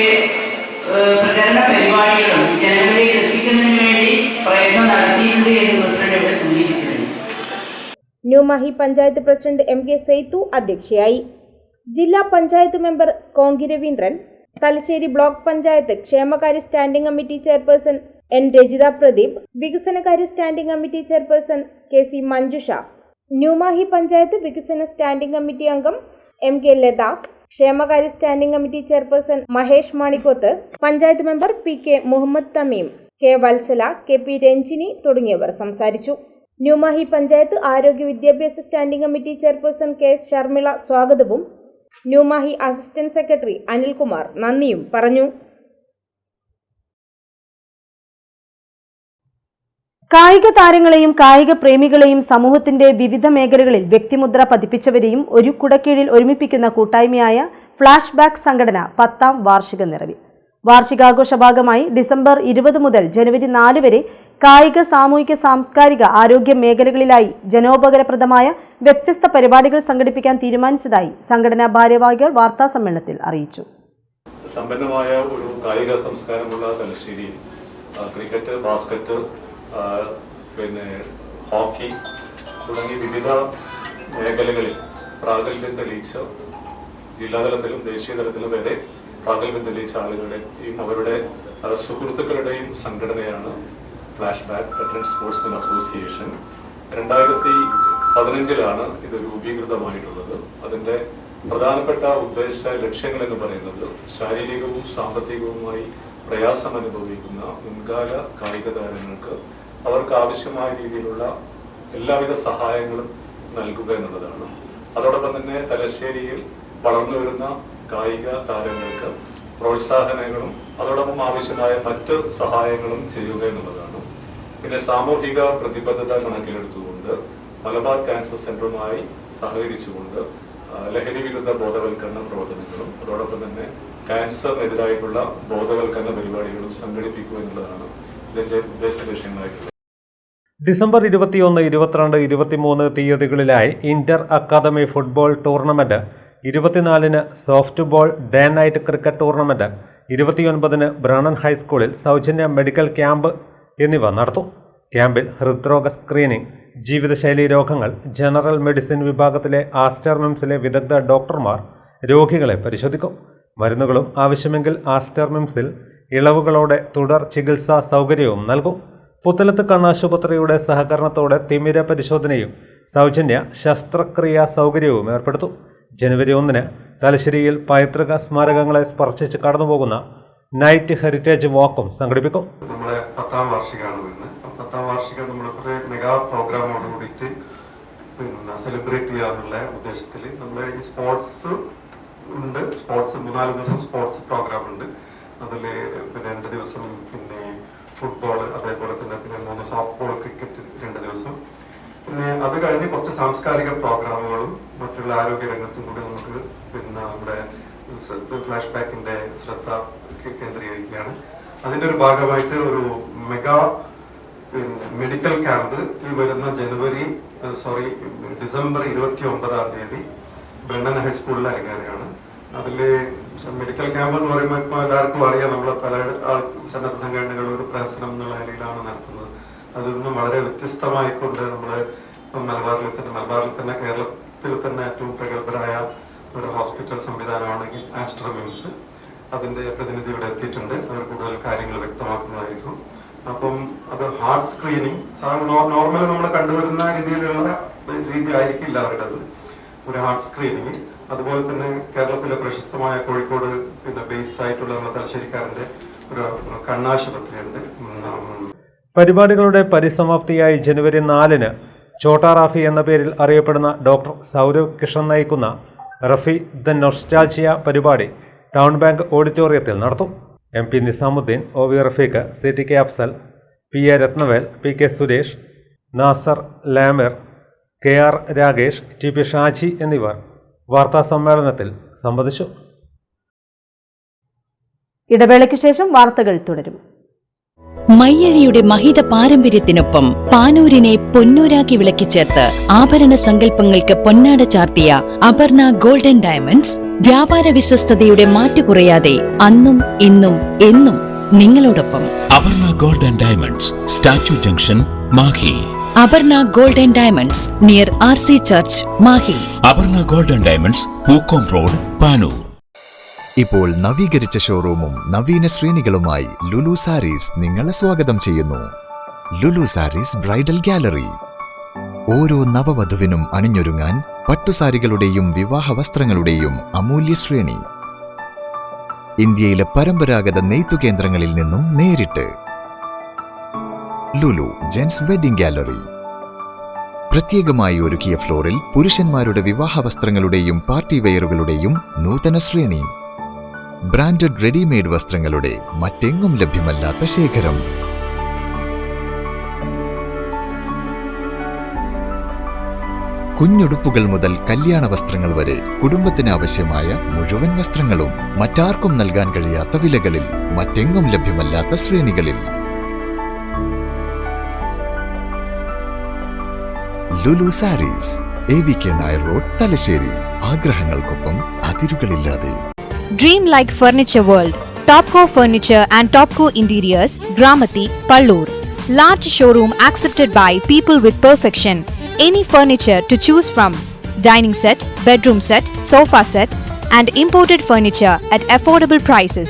പ്രചരണ പരിപാടികളും ജനങ്ങളിലേക്ക് എത്തിക്കുന്നതിന് വേണ്ടി പ്രയത്നം നടത്തിയിട്ടുണ്ട് എന്ന് പ്രസിഡന്റ് ഇവിടെ സൂചിപ്പിച്ചിട്ടുണ്ട്. ന്യൂമാഹി പഞ്ചായത്ത് പ്രസിഡന്റ് MK സൈതു അധ്യക്ഷയായി. ജില്ലാ പഞ്ചായത്ത് മെമ്പർ കോങ്കി രവീന്ദ്രൻ, തലശ്ശേരി ബ്ലോക്ക് പഞ്ചായത്ത് ക്ഷേമകാര്യ standing committee chairperson N Rajitha Pradeep, വികസനകാര്യ standing committee chairperson KC Manjusha, New Mahe panchayat വികസന സ്റ്റാൻഡിംഗ് കമ്മിറ്റി അംഗം MK ലത, ക്ഷേമകാര്യ standing committee chairperson Mahesh Manikoth, panchayat member PK Muhammad Thameem, K Valsala, KP Ranjini തുടങ്ങിയവർ സംസാരിച്ചു. ന്യൂമാഹി പഞ്ചായത്ത് ആരോഗ്യ വിദ്യാഭ്യാസ standing committee chairperson KS Sharmila സ്വാഗതവും ന്യൂമാഹി അസിസ്റ്റന്റ് സെക്രട്ടറി അനിൽകുമാർ നന്ദിയും പറഞ്ഞു. കായിക താരങ്ങളെയും കായിക പ്രേമികളെയും സമൂഹത്തിന്റെ വിവിധ മേഖലകളിൽ വ്യക്തിമുദ്ര പതിപ്പിച്ചവരെയും ഒരു കുടക്കീഴിൽ ഒരുമിപ്പിക്കുന്ന കൂട്ടായ്മയായ ഫ്ലാഷ് ബാക്ക് സംഘടന 10ാം വാർഷിക നിറവിൽ. വാർഷികാഘോഷ ഭാഗമായി ഡിസംബർ 20 മുതൽ ജനുവരി 4 വരെ കായിക, സാമൂഹിക, സാംസ്കാരിക, ആരോഗ്യ മേഖലകളിലായി ജനോപകാരപ്രദമായ വ്യത്യസ്ത പരിപാടികൾ സംഘടിപ്പിക്കാൻ തീരുമാനിച്ചതായി സംഘടനാ ഭാരവാഹികൾ വാർത്താസമ്മേളനത്തിൽ അറിയിച്ചു. സമ്പന്നമായ ഒരു കായിക സംസ്കാരമുള്ള തലശ്ശേരി ക്രിക്കറ്റ്, ബാസ്കറ്റ്, ഹോക്കി തുടങ്ങി വിവിധ മേഖലകളിൽ പ്രാഗൽഭ്യം തെളിയിച്ച ജില്ലാതലത്തിലും ദേശീയ തലത്തിലും വരെ പ്രാഗൽഭ്യം തെളിയിച്ച ആളുകളുടെയും അവരുടെ സുഹൃത്തുക്കളുടെയും സംഘടനയാണ് flash back veteran sportsmen association. 2015 ഇത് രൂപീകൃതമായിട്ടുള്ളത്. അതിൻ്റെ പ്രധാനപ്പെട്ട ഉദ്ദേശ ലക്ഷ്യങ്ങൾ എന്ന് പറയുന്നത് ശാരീരികവും സാമ്പത്തികവുമായി പ്രയാസം അനുഭവിക്കുന്ന മുൻകാല കായിക താരങ്ങൾക്ക് അവർക്ക് ആവശ്യമായ രീതിയിലുള്ള എല്ലാവിധ സഹായങ്ങളും നൽകുക എന്നുള്ളതാണ്. അതോടൊപ്പം തന്നെ തലശ്ശേരിയിൽ വളർന്നു വരുന്ന കായിക താരങ്ങൾക്ക് പ്രോത്സാഹനങ്ങളും അതോടൊപ്പം ആവശ്യമായ മറ്റ് സഹായങ്ങളും ചെയ്യുക എന്നുള്ളതാണ്. പിന്നെ സാമൂഹിക പ്രതിബദ്ധത കണക്കിലെടുത്തുകൊണ്ട് മലബാർ ക്യാൻസർ സെന്ററുമായി സഹകരിച്ചുകൊണ്ട് ലഹരി വിരുദ്ധ ബോധവൽക്കരണ പ്രവർത്തനങ്ങളും അതോടൊപ്പം തന്നെ ക്യാൻസറിനെതിരായിട്ടുള്ള ബോധവൽക്കരണ പരിപാടികളും സംഘടിപ്പിക്കുക എന്നുള്ളതാണ് ഇതിന്റെ ഉദ്ദേശ ലക്ഷ്യങ്ങളായിട്ടുള്ളത്. ഡിസംബർ 21, 22, 23 തീയതികളിലായി inter academy football tournament, 24 softball day night cricket tournament, 29 Brennen ഹൈസ്കൂളിൽ സൗജന്യ മെഡിക്കൽ ക്യാമ്പ് എന്നിവ നടത്തും. ക്യാമ്പിൽ ഹൃദ്രോഗ സ്ക്രീനിംഗ്, ജീവിതശൈലി രോഗങ്ങൾ, ജനറൽ മെഡിസിൻ വിഭാഗത്തിലെ ആസ്റ്റർ മിംസിലെ വിദഗ്ധ ഡോക്ടർമാർ രോഗികളെ പരിശോധിക്കും. മരുന്നുകളും ആവശ്യമെങ്കിൽ ആസ്റ്റർ മിംസിൽ ഇളവുകളോടെ തുടർ ചികിത്സാ സൗകര്യവും നൽകും. പുത്തലത്ത് കണ്ണാശുപത്രിയുടെ സഹകരണത്തോടെ തിമിര പരിശോധനയും സൗജന്യ ശസ്ത്രക്രിയാ സൗകര്യവും ഏർപ്പെടുത്തും. ജനുവരി 1 തലശ്ശേരിയിൽ പൈതൃക സ്മാരകങ്ങളെ സ്പർശിച്ച് കടന്നുപോകുന്ന നൈറ്റ് ഹെറിറ്റേജ് വാക്കും സംഘടിപ്പിക്കും. നമ്മളെ 10ാം വാർഷികമാണ് ഇന്ന്. 10ാം വാർഷികം നമ്മളൊരു മെഗാ പ്രോഗ്രാമോട് കൂടിയിട്ട് സെലിബ്രേറ്റ് ചെയ്യാനുള്ള ഉദ്ദേശത്തിൽ നമ്മൾ ഈ സ്പോർട്സ് ഉണ്ട്. സ്പോർട്സ് 3-4 ദിവസം സ്പോർട്സ് പ്രോഗ്രാം ഉണ്ട്. അതിൽ 2 ദിവസം ഫുട്ബോൾ, അതേപോലെ തന്നെ 3 സോഫ്റ്റ് ബോൾ, ക്രിക്കറ്റ് 2 ദിവസം. പിന്നെ അത് കഴിഞ്ഞ് കുറച്ച് സാംസ്കാരിക പ്രോഗ്രാമുകളും മറ്റുള്ള ആരോഗ്യ രംഗത്തും കൂടി നമുക്ക് നമ്മുടെ ഫ്ലാഷ് ബാക്കിന്റെ ശ്രദ്ധ കേന്ദ്രീകരിക്കുകയാണ്. അതിന്റെ ഒരു ഭാഗമായിട്ട് ഒരു മെഗാ മെഡിക്കൽ ക്യാമ്പ് ഈ വരുന്ന ഡിസംബർ 29-ാം തീയതി ബ്രണ്ണൻ ഹൈസ്കൂളിൽ അരങ്ങേറുകയാണ്. അതില് മെഡിക്കൽ ക്യാമ്പ് എന്ന് പറയുമ്പോൾ ഇപ്പോൾ എല്ലാവർക്കും അറിയാം, നമ്മളെ പല സന്നദ്ധ സംഘടനകൾ ഒരു പ്രഹസനം എന്നുള്ള നിലയിലാണ് നടത്തുന്നത്. അതിൽ നിന്നും വളരെ വ്യത്യസ്തമായിക്കൊണ്ട് നമ്മള് മലബാറിൽ തന്നെ കേരളത്തിൽ തന്നെ ഏറ്റവും പ്രഗത്ഭരായ ഒരു ഹോസ്പിറ്റൽ സംവിധാനമാണെങ്കിൽ ആസ്റ്റർ മിംസ്, അതിന്റെ പ്രതിനിധി ഇവിടെ എത്തിയിട്ടുണ്ട്. അവർ കൂടുതൽ കാര്യങ്ങൾ വ്യക്തമാക്കുന്നതായിരിക്കും. അപ്പം അത് ഹാർട്ട് സ്ക്രീനിങ് നോർമലി നമ്മൾ കണ്ടുവരുന്ന രീതിയിലുള്ള രീതി ആയിരിക്കില്ല അവരുടേത്. ഒരു ഹാർട്ട് സ്ക്രീനിങ്, അതുപോലെ തന്നെ കേരളത്തിലെ പ്രശസ്തമായ കോഴിക്കോട് ബേസ് ആയിട്ടുള്ള നമ്മുടെ തലശ്ശേരിക്കാരന്റെ ഒരു കണ്ണാശുപത്രിയുണ്ട്. പരിപാടികളുടെ പരിസമാപ്തിയായി ജനുവരി 4 ചോട്ടാ റാഫി എന്ന പേരിൽ അറിയപ്പെടുന്ന ഡോക്ടർ സൗരവ് കിഷൻ നയിക്കുന്ന റഫി ദ നൊസ്റ്റാൾജിയ പരിപാടി ടൗൺ ബാങ്ക് ഓഡിറ്റോറിയത്തിൽ നടത്തും. MP Nizamuddin, OV Rafeeq, CTK Afsal, PA Rathnavel, PK Suresh, Nasar ലാമിർ, KR Ragesh, TP Shaji എന്നിവർ വാർത്താസമ്മേളനത്തിൽ സംബന്ധിച്ചു. ഇടവേളയ്ക്ക് ശേഷം വാർത്തകൾ തുടരും. മയ്യഴിയുടെ മഹിത പാരമ്പര്യത്തിനൊപ്പം പാനൂരിനെ പൊന്നൂരാക്കി വിളക്കിച്ചേർത്ത് ആഭരണ സങ്കല്പങ്ങൾക്ക് പൊന്നാട ചാർത്തിയ അപർണ ഗോൾഡൻ ഡയമണ്ട്സ് വ്യാപാര വിശ്വസ്തതയുടെ മാറ്റുകുറയാതെ അന്നും ഇന്നും എന്നും നിങ്ങളോടൊപ്പം. Aparna golden diamonds, statue junction, Mahe. Aparna golden diamonds near RC church, Mahe. Aparna golden diamonds, Pookkom road, Panoor. ഇപ്പോൾ നവീകരിച്ച ഷോറൂമും നവീന ശ്രേണികളുമായി ലുലു സാരീസ് നിങ്ങളെ സ്വാഗതം ചെയ്യുന്നു. Lulu sarees bridal gallery. ഓരോ നവവധുവിനും അണിഞ്ഞൊരുങ്ങാൻ പട്ടുസാരികളുടെയും വിവാഹ വസ്ത്രങ്ങളുടെയും അമൂല്യ ശ്രേണി. ഇന്ത്യയിലെ പരമ്പരാഗത നെയ്ത്തു കേന്ദ്രങ്ങളിൽ നിന്നും നേരിട്ട്. Lulu gents wedding gallery. പ്രത്യേകമായി ഒരുക്കിയ ഫ്ലോറിൽ പുരുഷന്മാരുടെ വിവാഹ വസ്ത്രങ്ങളുടെയും പാർട്ടി വെയറുകളുടെയും നൂതന ശ്രേണി. ബ്രാൻഡഡ് റെഡിമെയ്ഡ് വസ്ത്രങ്ങളുടെ മറ്റെങ്ങും ലഭ്യമല്ലാത്ത ശേഖരം. കുഞ്ഞുടുപ്പുകൾ മുതൽ കല്യാണ വസ്ത്രങ്ങൾ വരെ കുടുംബത്തിന് ആവശ്യമായ മുഴുവൻ വസ്ത്രങ്ങളും മറ്റാർക്കും നൽകാൻ കഴിയാത്ത വിലകളിൽ, മറ്റെങ്ങും ലഭ്യമല്ലാത്ത ശ്രേണികളിൽ. Lulu sarees, AVK Nair road, Thalassery. ആഗ്രഹങ്ങൾക്കൊപ്പം അതിരുകളില്ലാതെ. Dream like Furniture World, Topco Furniture and Topco Interiors, Gramati, Pallur. Large showroom accepted by people with perfection. Any furniture to choose from. Dining set, bedroom set, sofa set and imported furniture at affordable prices.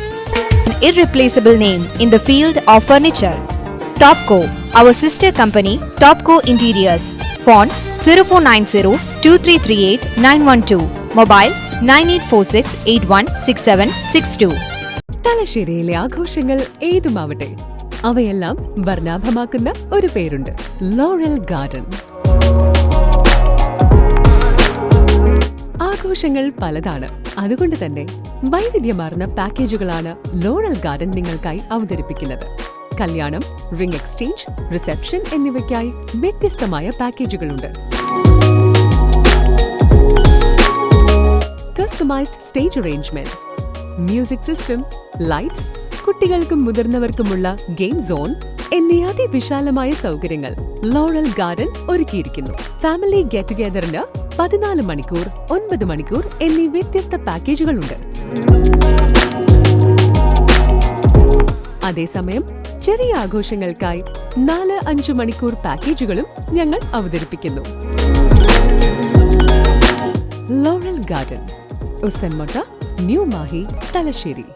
An irreplaceable name in the field of furniture. Topco, our sister company, Topco Interiors. Phone 0490-2338-912. Mobile 9846816762. തലശ്ശേരിയിലെ ആഘോഷങ്ങൾ ഏതുമാവട്ടെ, അവയെല്ലാം വർണ്ണാഭമാക്കുന്ന ഒരു പേരുണ്ട്: laurel garden. ആഘോഷങ്ങൾ പലതാണ്. അതുകൊണ്ട് തന്നെ വൈവിധ്യമാർന്ന പാക്കേജുകളാണ് ലോറൽ ഗാർഡൻ നിങ്ങൾക്കായി അവതരിപ്പിക്കുന്നത്. കല്യാണം, റിംഗ് എക്സ്ചേഞ്ച്, റിസപ്ഷൻ എന്നിവയ്ക്കായി വ്യത്യസ്തമായ പാക്കേജുകളുണ്ട്. Customised stage arrangement, music system, lights, കുട്ടികൾക്കും മുതിർന്നവർക്കുമുള്ള ഗെയിം സോൺ എന്നീ അതിവിശാലമായ സൗകര്യങ്ങൾ ലോറൽ ഗാർഡൻ ഒരുക്കിയിരിക്കുന്നു. ഫാമിലി ഗെറ്റ് ടുഗെദറിന് 14 മണിക്കൂർ, 9 മണിക്കൂർ എന്നീ വ്യത്യസ്ത പാക്കേജുകളുണ്ട്. അതേസമയം ചെറിയ ആഘോഷങ്ങൾക്കായി 4-5 മണിക്കൂർ പാക്കേജുകളും ഞങ്ങൾ അവതരിപ്പിക്കുന്നു. Laurel garden, Usanmotta, new Mahe, Thalassery.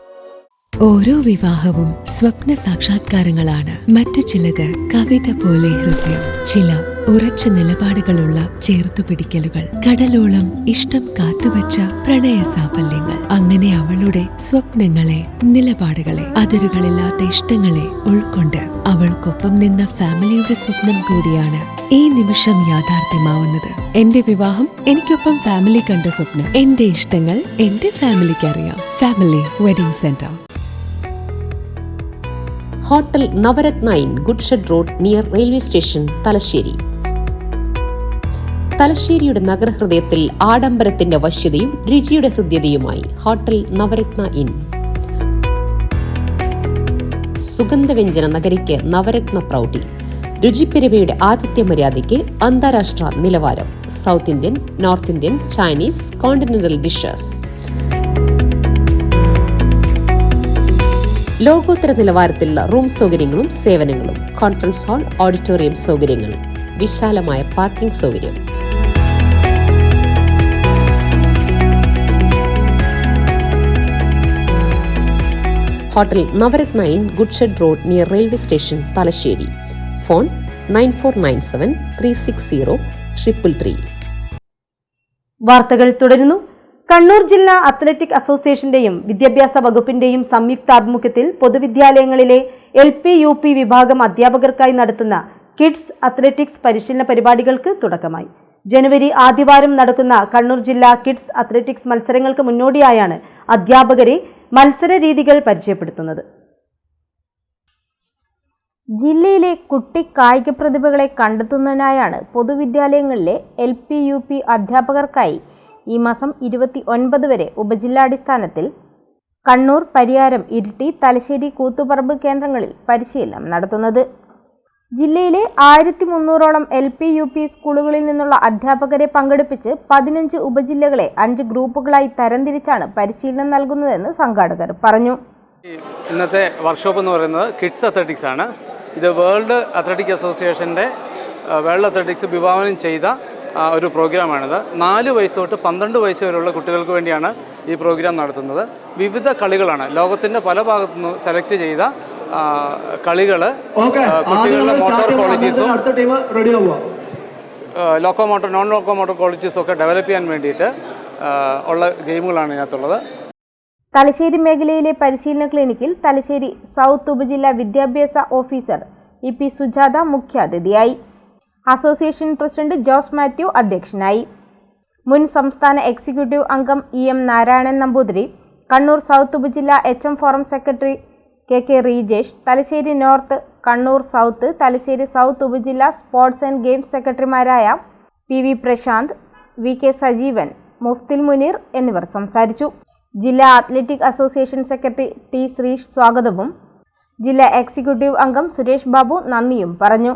ഓരോ വിവാഹവും സ്വപ്ന സാക്ഷാത്കാരങ്ങളാണ്. മറ്റു ചിലത് കവിത പോലെ ഹൃദയം, ചില ഉറച്ച നിലപാടുകളുള്ള ചേർത്തുപിടിക്കലുകൾ, കടലോളം ഇഷ്ടം കാത്തുവച്ച പ്രണയ സാഫല്യങ്ങൾ. അങ്ങനെ അവളുടെ സ്വപ്നങ്ങളെ, നിലപാടുകളെ, അതിരുകളില്ലാത്ത ഇഷ്ടങ്ങളെ ഉൾക്കൊണ്ട് അവൾക്കൊപ്പം നിന്ന ഫാമിലിയുടെ സ്വപ്നം കൂടിയാണ് ഈ നിമിഷം യാഥാർത്ഥ്യമാവുന്നത്. എന്റെ വിവാഹം എനിക്കൊപ്പം ഫാമിലി കണ്ട സ്വപ്നം. എന്റെ ഇഷ്ടങ്ങൾ എന്റെ ഫാമിലിക്ക് അറിയാം. Family wedding centre. Hotel Navaratna inn goods shed road near railway station, Thalassery. തലശ്ശേരിയുടെ നഗരഹൃദയത്തിൽ ആഡംബരത്തിന്റെ വശ്യതയും രുചിയുടെ ഹൃദ്യതയുമായി ഹോട്ടൽ നവരത്ന ഇൻ. സുഗന്ധവ്യഞ്ജന നഗരിക്ക് നവരത്ന പ്രൗഢി. രുചിപ്പെരുമയുടെ ആതിഥ്യ മര്യാദയ്ക്ക് അന്താരാഷ്ട്ര നിലവാരം. South Indian, north Indian, Chinese, continental dishes. ലോകോത്തര നിലവാരത്തിലുള്ള റൂം സൗകര്യങ്ങളും സേവനങ്ങളും. കോൺഫറൻസ് ഹാൾ, ഓഡിറ്റോറിയം സൗകര്യങ്ങൾ, വിശാലമായ പാർക്കിംഗ് സൗകര്യം. Hotel Navaratna inn goods shed road near railway station, Thalassery. Phone 9497-360-333. വാർത്തകൾ തുടരുന്നു. കണ്ണൂർ ജില്ലാ അത്ലറ്റിക് അസോസിയേഷന്റെയും വിദ്യാഭ്യാസ വകുപ്പിന്റെയും സംയുക്താഭിമുഖ്യത്തിൽ പൊതുവിദ്യാലയങ്ങളിലെ LP UP വിഭാഗം അധ്യാപകർക്കായി നടത്തുന്ന കിഡ്സ് അത്ലറ്റിക്സ് പരിശീലന പരിപാടികൾക്ക് തുടക്കമായി. ജനുവരി ആദ്യവാരം നടക്കുന്ന കണ്ണൂർ ജില്ലാ കിഡ്സ് അത്ലറ്റിക്സ് മത്സരങ്ങൾക്ക് മുന്നോടിയായാണ് അധ്യാപകരെ മത്സര രീതികൾ പരിചയപ്പെടുത്തുന്നത്. ജില്ലയിലെ കുട്ടി കായിക പ്രതിഭകളെ കണ്ടെത്തുന്നതിനായാണ് പൊതുവിദ്യാലയങ്ങളിലെ LP UP അധ്യാപകർക്കായി ഈ മാസം 29 വരെ ഉപജില്ലാടിസ്ഥാനത്തിൽ കണ്ണൂർ, പരിയാരം, ഇരിട്ടി, തലശ്ശേരി, കൂത്തുപറമ്പ് കേന്ദ്രങ്ങളിൽ പരിശീലനം നടത്തുന്നത്. ജില്ലയിലെ 1300ഓളം LP UP സ്കൂളുകളിൽ നിന്നുള്ള അധ്യാപകരെ പങ്കെടുപ്പിച്ച് 15 ഉപജില്ലകളെ 5 ഗ്രൂപ്പുകളായി തരംതിരിച്ചാണ് പരിശീലനം നൽകുന്നതെന്ന് സംഘാടകർ പറഞ്ഞു. ഇന്നത്തെ വർക്ക്ഷോപ്പ് എന്ന് പറയുന്നത് കിഡ്സ് അത്ലറ്റിക്സ് ആണ്. ഇത് വേൾഡ് അത്ലറ്റിക് അസോസിയേഷൻ്റെ വേൾഡ് അത്ലറ്റിക്സ് വിഭാവനം ചെയ്ത ഒരു പ്രോഗ്രാമാണിത്. 4 വയസ്സ് തൊട്ട് 12 വയസ്സ് വരെയുള്ള കുട്ടികൾക്ക് വേണ്ടിയാണ് ഈ പ്രോഗ്രാം നടത്തുന്നത്. വിവിധ കളികളാണ്, ലോകത്തിൻ്റെ പല ഭാഗത്തു നിന്ന് സെലക്ട് ചെയ്ത കളികൾ കുട്ടികളുടെ മോട്ടോർ ക്വാളിറ്റീസും ലോക്കോമോട്ടർ, നോൺ ലോക്കോമോട്ടർ ക്വാളിറ്റീസും ഒക്കെ ഡെവലപ്പ് ചെയ്യാൻ വേണ്ടിയിട്ട് ഉള്ള ഗെയിമുകളാണ് ഇതിനകത്തുള്ളത്. തലശ്ശേരി മേഖലയിലെ പരിശീലന ക്ലിനിക്കിൽ തലശ്ശേരി സൗത്ത് ഉപജില്ലാ വിദ്യാഭ്യാസ ഓഫീസർ EP സുജാത മുഖ്യാതിഥിയായി. അസോസിയേഷൻ പ്രസിഡന്റ് ജോസ് മാത്യു അധ്യക്ഷനായി. മുൻ സംസ്ഥാന എക്സിക്യൂട്ടീവ് അംഗം EM നാരായണൻ നമ്പൂതിരി, കണ്ണൂർ സൗത്ത് ഉപജില്ലാ HM forum secretary KK Rejesh, Thalassery north, Kannur south, Thalassery south ഉപജില്ലാ സ്പോർട്സ് ആൻഡ് ഗെയിംസ് സെക്രട്ടറിമാരായ PV പ്രശാന്ത്, VK സജീവൻ, മുഫ്തിൽ മുനീർ എന്നിവർ സംസാരിച്ചു. ജില്ലാ athletic association secretary T. Sreesh സ്വാഗതവും ജില്ലാ എക്സിക്യൂട്ടീവ് അംഗം സുരേഷ് ബാബു നന്ദിയും പറഞ്ഞു.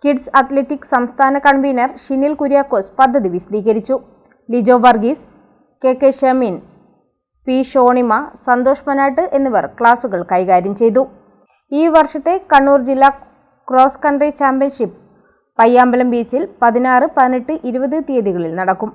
കിഡ്സ് അത്ലറ്റിക് സംസ്ഥാന കൺവീനർ ഷിനിൽ കുര്യാക്കോസ് പദ്ധതി വിശദീകരിച്ചു. Lijo Varghese, KK Shameen, P. ഷോണിമ, സന്തോഷ് മനാട്ട് എന്നിവർ ക്ലാസുകൾ കൈകാര്യം ചെയ്തു. ഈ വർഷത്തെ കണ്ണൂർ ജില്ലാ ക്രോസ് കൺട്രി ചാമ്പ്യൻഷിപ്പ് പയ്യാമ്പലം ബീച്ചിൽ 16, 18, 20 തീയതികളിൽ നടക്കും.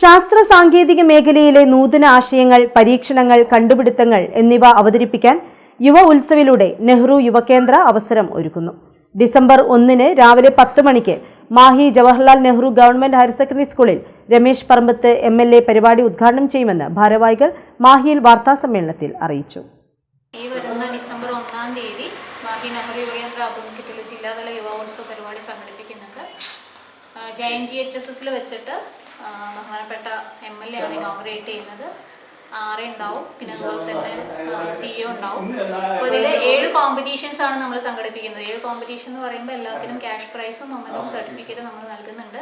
ശാസ്ത്ര സാങ്കേതിക മേഖലയിലെ നൂതന ആശയങ്ങൾ, പരീക്ഷണങ്ങൾ, കണ്ടുപിടുത്തങ്ങൾ എന്നിവ അവതരിപ്പിക്കാൻ യുവ ഉത്സവിലൂടെ നെഹ്റു യുവകേന്ദ്ര അവസരം ഒരുക്കുന്നു. ഡിസംബർ 1 രാവിലെ 10 മണിക്ക് Mahe Jawaharlal Nehru government higher secondary സ്കൂളിൽ രമേശ് പറമ്പത്ത് MLA പരിപാടി ഉദ്ഘാടനം ചെയ്യുമെന്ന് ഭാരവാഹികൾ മാഹിയിൽ വാർത്താസമ്മേളനത്തിൽ അറിയിച്ചു. ഈ വരുന്ന ഡിസംബർ 1-ാം തീയതി മാഹി നെഹ്റു യുവകേന്ദ്ര ആഭിമുഖ്യത്തിൽ ജില്ലാതല യുവോത്സവ പരിപാടി സംഘടിപ്പിക്കുന്നുണ്ട്. JNGHSSൽ വെച്ചിട്ട് ബഹുമാനപ്പെട്ട MLA ആണ് ഇനോഗ്രേറ്റ് ചെയ്യുന്നത്. RA ഉണ്ടാവും, പിന്നെ അതുപോലെ തന്നെ CEO ഉണ്ടാവും. അപ്പോൾ ഇതിൽ 7 കോമ്പറ്റീഷൻസ് ആണ് നമ്മൾ സംഘടിപ്പിക്കുന്നത്. 7 കോമ്പറ്റീഷൻ എന്ന് പറയുമ്പോൾ എല്ലാത്തിനും ക്യാഷ് പ്രൈസും മൊമെന്റും സർട്ടിഫിക്കറ്റും നമ്മൾ നൽകുന്നുണ്ട്.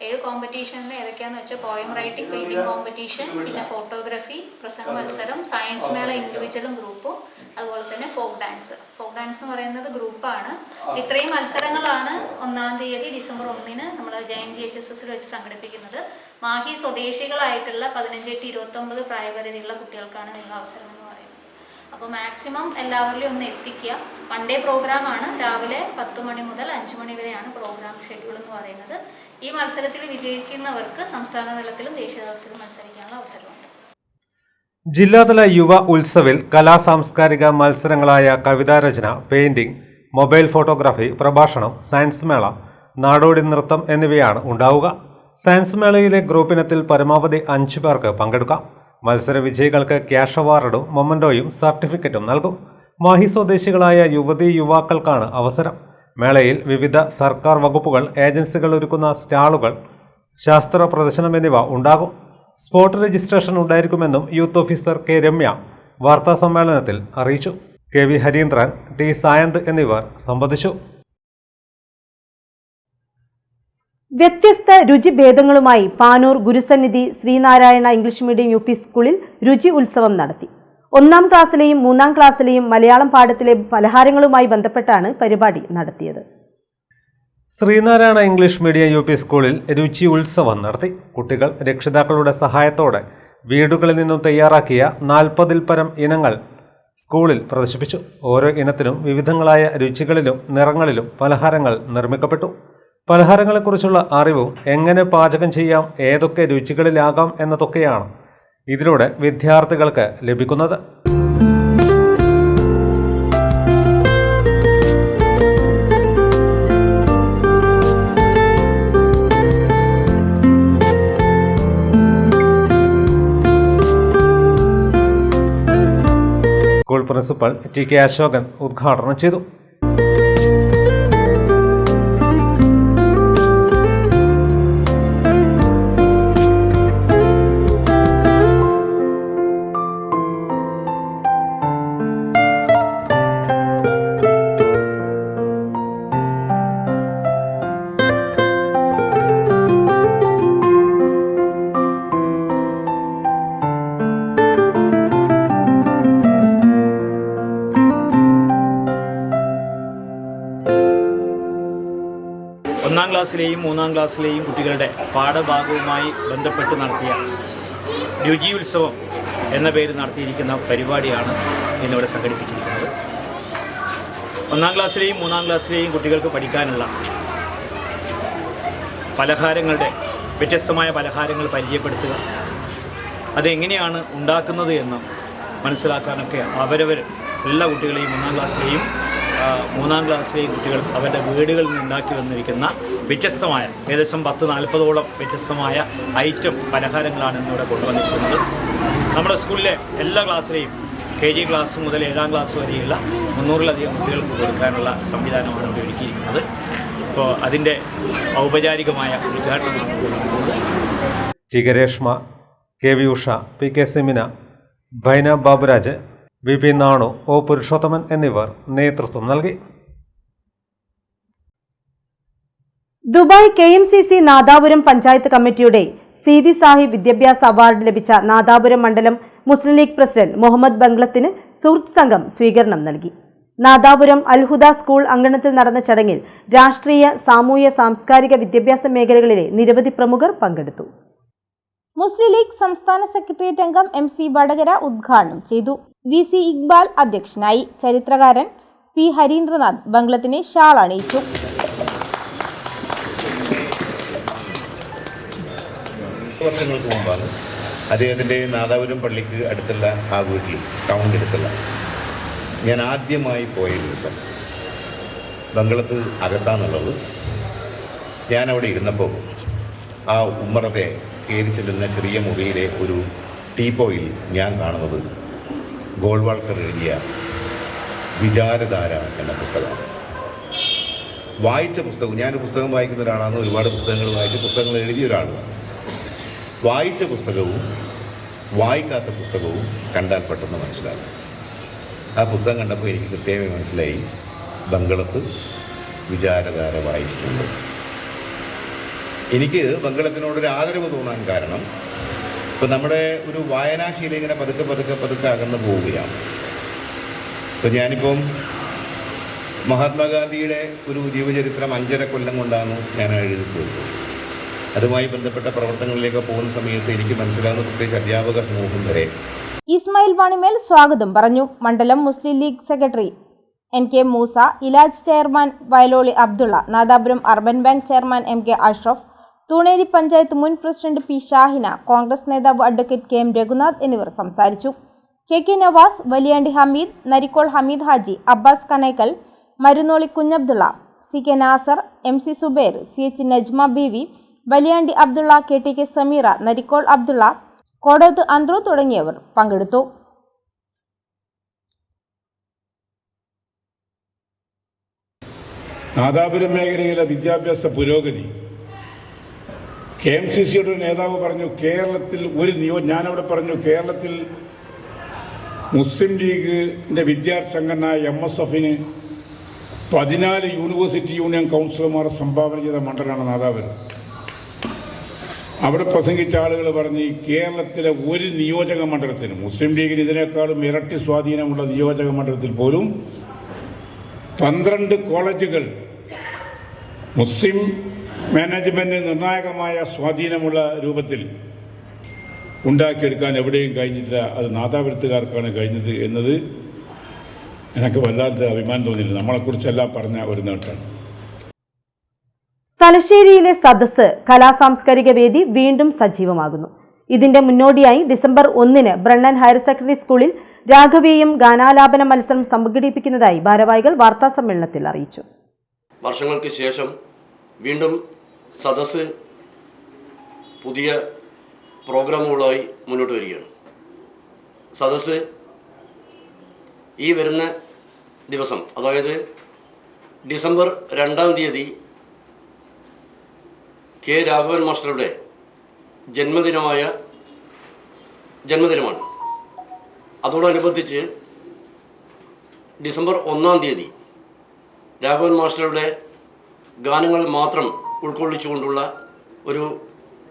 7 കോമ്പറ്റീഷനിൽ ഏതൊക്കെയാണെന്ന് വെച്ചാൽ പോയം റൈറ്റിംഗ്, പെയിന്റിംഗ് കോമ്പറ്റീഷൻ, പിന്നെ ഫോട്ടോഗ്രാഫി, പ്രസംഗ മത്സരം, സയൻസ് മേള ഇൻഡിവിജ്വലും ഗ്രൂപ്പും, അതുപോലെ തന്നെ ഫോക്ക് ഡാൻസ്. ഫോക്ക് ഡാൻസ് എന്ന് പറയുന്നത് ഗ്രൂപ്പാണ്. ഇത്രയും മത്സരങ്ങളാണ് 1-ാം തീയതി ഡിസംബർ 1 നമ്മൾ JNGHSSൽ വെച്ച് സംഘടിപ്പിക്കുന്നത്. മാഹി സ്വദേശികളായിട്ടുള്ള 15-29 പ്രായപരിധിയുള്ള കുട്ടികൾക്കാണ് ഇതിനുള്ള അവസരം എന്ന് പറയുന്നത്. അപ്പോൾ മാക്സിമം എല്ലാവരിലും ഒന്ന് എത്തിക്കുക. 1 ഡേ പ്രോഗ്രാമാണ്. രാവിലെ 10 മണി മുതൽ 5 മണി വരെയാണ് പ്രോഗ്രാം ഷെഡ്യൂൾ എന്ന് പറയുന്നത്. ഈ മത്സരത്തിൽ വിജയിക്കുന്നവർക്ക് സംസ്ഥാന തലത്തിലും ദേശീയ തലത്തിലും മത്സരിക്കാനുള്ള അവസരമുണ്ട്. ജില്ലാതല യുവ ഉത്സവിൽ കലാസാംസ്കാരിക മത്സരങ്ങളായ കവിതാരചന, പെയിന്റിംഗ്, മൊബൈൽ ഫോട്ടോഗ്രാഫി, പ്രഭാഷണം, സയൻസ് മേള, നാടോടി നൃത്തം എന്നിവയാണ് ഉണ്ടാവുക. സയൻസ് മേളയിലെ ഗ്രൂപ്പിനത്തിൽ പരമാവധി 5 പേർക്ക് പങ്കെടുക്കാം. മത്സര വിജയികൾക്ക് ക്യാഷ് അവാർഡും മൊമന്റോയും സർട്ടിഫിക്കറ്റും നൽകും. മാഹി സ്വദേശികളായ യുവതീ യുവാക്കൾക്കാണ് അവസരം. മേളയിൽ വിവിധ സർക്കാർ വകുപ്പുകൾ, ഏജൻസികൾ ഒരുക്കുന്ന സ്റ്റാളുകൾ, ശാസ്ത്ര പ്രദർശനം എന്നിവ ഉണ്ടാകും. സ്പോട്ട് രജിസ്ട്രേഷൻ ഉണ്ടായിരിക്കുമെന്നും യൂത്ത് ഓഫീസർ K. രമ്യ വാർത്താസമ്മേളനത്തിൽ അറിയിച്ചു. KV Harindran, T. സായന്ത് എന്നിവർ സംബന്ധിച്ചു. വ്യത്യസ്ത രുചിഭേദങ്ങളുമായി Panoor Gurusannidhi Sreenarayana English medium UP സ്കൂളിൽ രുചി ഉത്സവം നടത്തി. 1-ാം ക്ലാസ്സിലെയും 3-ാം ക്ലാസ്സിലെയും മലയാളം പാഠത്തിലെ പലഹാരങ്ങളുമായി ബന്ധപ്പെട്ടാണ് പരിപാടി നടത്തിയത്. ശ്രീനാരായണ ഇംഗ്ലീഷ് മീഡിയം UP സ്കൂളിൽ രുചി ഉത്സവം നടത്തി. കുട്ടികൾ രക്ഷിതാക്കളുടെ സഹായത്തോടെ വീടുകളിൽ നിന്നും തയ്യാറാക്കിയ 40-ൽ പരം ഇനങ്ങൾ സ്കൂളിൽ പ്രദർശിപ്പിച്ചു. ഓരോ ഇനത്തിനും വിവിധങ്ങളായ രുചികളിലും നിറങ്ങളിലും പലഹാരങ്ങൾ നിർമ്മിക്കപ്പെട്ടു. പലഹാരങ്ങളെക്കുറിച്ചുള്ള അറിവും എങ്ങനെ പാചകം ചെയ്യാം, ഏതൊക്കെ രുചികളിലാകാം എന്നതൊക്കെയാണ് ഇതിലൂടെ വിദ്യാർത്ഥികൾക്ക് ലഭിക്കുന്നത്. സ്കൂൾ പ്രിൻസിപ്പൽ TK അശോകൻ ഉദ്ഘാടനം ചെയ്തു. ഒന്നാം ക്ലാസ്സിലെയും 3-ാം ക്ലാസ്സിലെയും കുട്ടികളുടെ പാഠഭാഗവുമായി ബന്ധപ്പെട്ട് നടത്തിയ രുചി ഉത്സവം എന്ന പേരിൽ നടത്തിയിരിക്കുന്ന പരിപാടിയാണ് ഇന്നിവിടെ സംഘടിപ്പിച്ചിരിക്കുന്നത്. 1-ാം ക്ലാസ്സിലെയും 3-ാം ക്ലാസ്സിലെയും കുട്ടികൾക്ക് പഠിക്കാനുള്ള പലഹാരങ്ങളുടെ വ്യത്യസ്തമായ പലഹാരങ്ങൾ പരിചയപ്പെടുത്തുക, അതെങ്ങനെയാണ് ഉണ്ടാക്കുന്നത് എന്ന് മനസ്സിലാക്കാനൊക്കെ അവരവർ എല്ലാ കുട്ടികളെയും 1-ാം ക്ലാസ്സിലെയും മൂന്നാം ക്ലാസ്സിലെയും കുട്ടികൾ അവരുടെ വീടുകളിൽ നിന്നുണ്ടാക്കി വന്നിരിക്കുന്ന വ്യത്യസ്തമായ ഏകദേശം 10-40ഓളം വ്യത്യസ്തമായ ഐറ്റം പലഹാരങ്ങളാണ് ഇന്നിവിടെ കൊണ്ടുവന്നിരിക്കുന്നത്. നമ്മുടെ സ്കൂളിലെ എല്ലാ ക്ലാസ്സിലെയും KG ക്ലാസ് മുതൽ 7ാം ക്ലാസ് വരെയുള്ള 300-ലധികം കുട്ടികൾക്ക് കൊടുക്കാനുള്ള സംവിധാനമാണ് ഇവിടെ ഒരുക്കിയിരിക്കുന്നത്. ഇപ്പോൾ അതിൻ്റെ ഔപചാരികമായ ഉദ്ഘാടനമാണ് നടക്കുന്നത്. T Reshma, KV Usha, PK Semina, Bhaina Baburaj, VP Nanu, O Purushothaman എന്നിവർ നേതൃത്വം നൽകി. ദുബായ് KMCC നാദാപുരം പഞ്ചായത്ത് കമ്മിറ്റിയുടെ സീതി സാഹിബ് വിദ്യാഭ്യാസ അവാർഡ് ലഭിച്ച നാദാപുരം മണ്ഡലം മുസ്ലിം ലീഗ് പ്രസിഡന്റ് മുഹമ്മദ് ബംഗ്ലത്തിന് സുഹൃത്ത് സംഘം സ്വീകരണം നൽകി. നാദാപുരം അൽഹുദ സ്കൂൾ അങ്കണത്തിൽ നടന്ന ചടങ്ങിൽ രാഷ്ട്രീയ, സാമൂഹ്യ, സാംസ്കാരിക, വിദ്യാഭ്യാസ മേഖലകളിലെ നിരവധി പ്രമുഖർ പങ്കെടുത്തു. മുസ്ലിം ലീഗ് സംസ്ഥാന സെക്രട്ടേറിയറ്റ് അംഗം MC വടകര ഉദ്ഘാടനം ചെയ്തു. VC ഇക്ബാൽ അധ്യക്ഷനായി. ചരിത്രകാരൻ P ഹരീന്ദ്രനാഥ് ബംഗ്ലത്തിന് ഷാൾ അണിയിച്ചു. വർഷങ്ങൾക്ക് മുമ്പാണ് അദ്ദേഹത്തിൻ്റെ നാദാപുരം പള്ളിക്ക് അടുത്തുള്ള ആ വീട്ടിൽ, ടൗണിൻ്റെ അടുത്തുള്ള ഞാൻ ആദ്യമായി പോയ ദിവസം. ബംഗ്ലത്ത് അകത്താന്നുള്ളത്. ഞാനവിടെ ഇരുന്നപ്പോൾ ആ ഉമ്മറത്തെ കയറി ചെല്ലുന്ന ചെറിയ മുറിയിലെ ഒരു ടീപ്പോയിൽ ഞാൻ കാണുന്നത് ഗോൾവാൾക്കർ എഴുതിയ വിചാരധാര എന്ന പുസ്തകമാണ്. വായിച്ച പുസ്തകം, ഞാനൊരു പുസ്തകം വായിക്കുന്ന ഒരാളാണ്, ഒരുപാട് പുസ്തകങ്ങൾ വായിച്ച പുസ്തകങ്ങൾ എഴുതിയ ഒരാളാണ്. വായിച്ച പുസ്തകവും വായിക്കാത്ത പുസ്തകവും കണ്ടാൽ പെട്ടെന്ന് മനസ്സിലാകും. ആ പുസ്തകം കണ്ടപ്പോൾ എനിക്ക് കൃത്യമായി മനസ്സിലായി ബംഗ്ലത്ത് വിചാരധാര വായിച്ചിട്ടുണ്ട്. എനിക്ക് ബംഗ്ലത്തിനോടൊരു ആദരവ് തോന്നാൻ കാരണം ഇപ്പം നമ്മുടെ ഒരു വായനാശീലം ഇങ്ങനെ പതുക്കെ അകന്നു പോവുകയാണ്. ഇപ്പം ഞാനിപ്പം മഹാത്മാഗാന്ധിയുടെ ഒരു ജീവചരിത്രം 5.5 കൊല്ലം കൊണ്ടാണ് ഞാൻ എഴുതി പോയത്. അതുമായി ബന്ധപ്പെട്ട പ്രവർത്തനങ്ങളിലേക്ക് പോകുന്ന സമയത്ത് എനിക്ക് മനസ്സിലാകുന്ന പ്രത്യേകിച്ച് അധ്യാപക സമൂഹം വരെ ഇസ്മായിൽ വാണിമേൽ സ്വാഗതം പറഞ്ഞു. മണ്ഡലം Muslim League secretary NK Moosa, Ilaj chairman Vayaloli Abdulla, Nadapuram urban bank chairman MK Ashraf, Thuneri panchayat മുൻ പ്രസിഡന്റ് P ഷാഹിന, കോൺഗ്രസ് നേതാവ് അഡ്വക്കേറ്റ് KM രഘുനാഥ് എന്നിവർ സംസാരിച്ചു. KK Navas, Valiyandi Hameed, Narikkol Hameed Haji, Abbas Kanekkal, Marunnoli Kunhabdulla, CK Nasar, MC Zubair, CH Najma Beevi, Valiyandi Abdulla, KTK Sameera, Narikkol Abdulla, Kodoth Anthru തുടങ്ങിയവർ പങ്കെടുത്തു. നാദാപുരം മേഖലയിലെ വിദ്യാഭ്യാസ പുരോഗതി KMCCയുടെ നേതാവ് പറഞ്ഞു, കേരളത്തിൽ ഞാനവിടെ പറഞ്ഞു, കേരളത്തിൽ മുസ്ലിം ലീഗിൻ്റെ വിദ്യാർത്ഥി സംഘടനയായ MSFന് 14 യൂണിവേഴ്സിറ്റി യൂണിയൻ കൗൺസിലർമാരെ സംഭാവന ചെയ്ത മണ്ഡലമാണ് നാദാപുരം. അവിടെ പ്രസംഗിച്ച ആളുകൾ പറഞ്ഞ് കേരളത്തിലെ ഒരു നിയോജക മണ്ഡലത്തിന്, മുസ്ലിം ലീഗിന് ഇതിനേക്കാളും ഇരട്ടി സ്വാധീനമുള്ള നിയോജക മണ്ഡലത്തിൽ പോലും 12 കോളേജുകൾ മുസ്ലിം മാനേജ്മെൻറ്റിന് നിർണായകമായ സ്വാധീനമുള്ള രൂപത്തിൽ ഉണ്ടാക്കിയെടുക്കാൻ എവിടെയും കഴിഞ്ഞിട്ടില്ല. അത് നാദാപുരത്തുകാർക്കാണ് കഴിഞ്ഞത് എന്നത് എനിക്ക് വല്ലാത്ത അഭിമാനം തോന്നിയില്ല. നമ്മളെക്കുറിച്ചെല്ലാം പറഞ്ഞ ഒരു നേട്ടമാണ്. തലശ്ശേരിയിലെ സദസ്സ് കലാസാംസ്കാരിക വേദി വീണ്ടും സജീവമാകുന്നു. ഇതിന്റെ മുന്നോടിയായി ഡിസംബർ 1 ബ്രണ്ണൻ ഹയർ സെക്കൻഡറി സ്കൂളിൽ രാഘവീയം ഗാനാലാപന മത്സരം സംഘടിപ്പിക്കുന്നതായി ഭാരവാഹികൾ വാർത്താസമ്മേളനത്തിൽ അറിയിച്ചു. വർഷങ്ങൾക്ക് ശേഷം വീണ്ടും സദസ്സ് പുതിയ പ്രോഗ്രാമുകളായി മുന്നോട്ട് വരികയാണ്. സദസ്സ് ഈ വരുന്ന ദിവസം, അതായത് ഡിസംബർ 2-ാം തീയതി K രാഘവൻ മാസ്റ്ററുടെ ജന്മദിനമാണ്. അതോടനുബന്ധിച്ച് ഡിസംബർ 1-ാം തീയതി രാഘവൻ മാസ്റ്ററുടെ ഗാനങ്ങൾ മാത്രം ഉൾക്കൊള്ളിച്ചുകൊണ്ടുള്ള ഒരു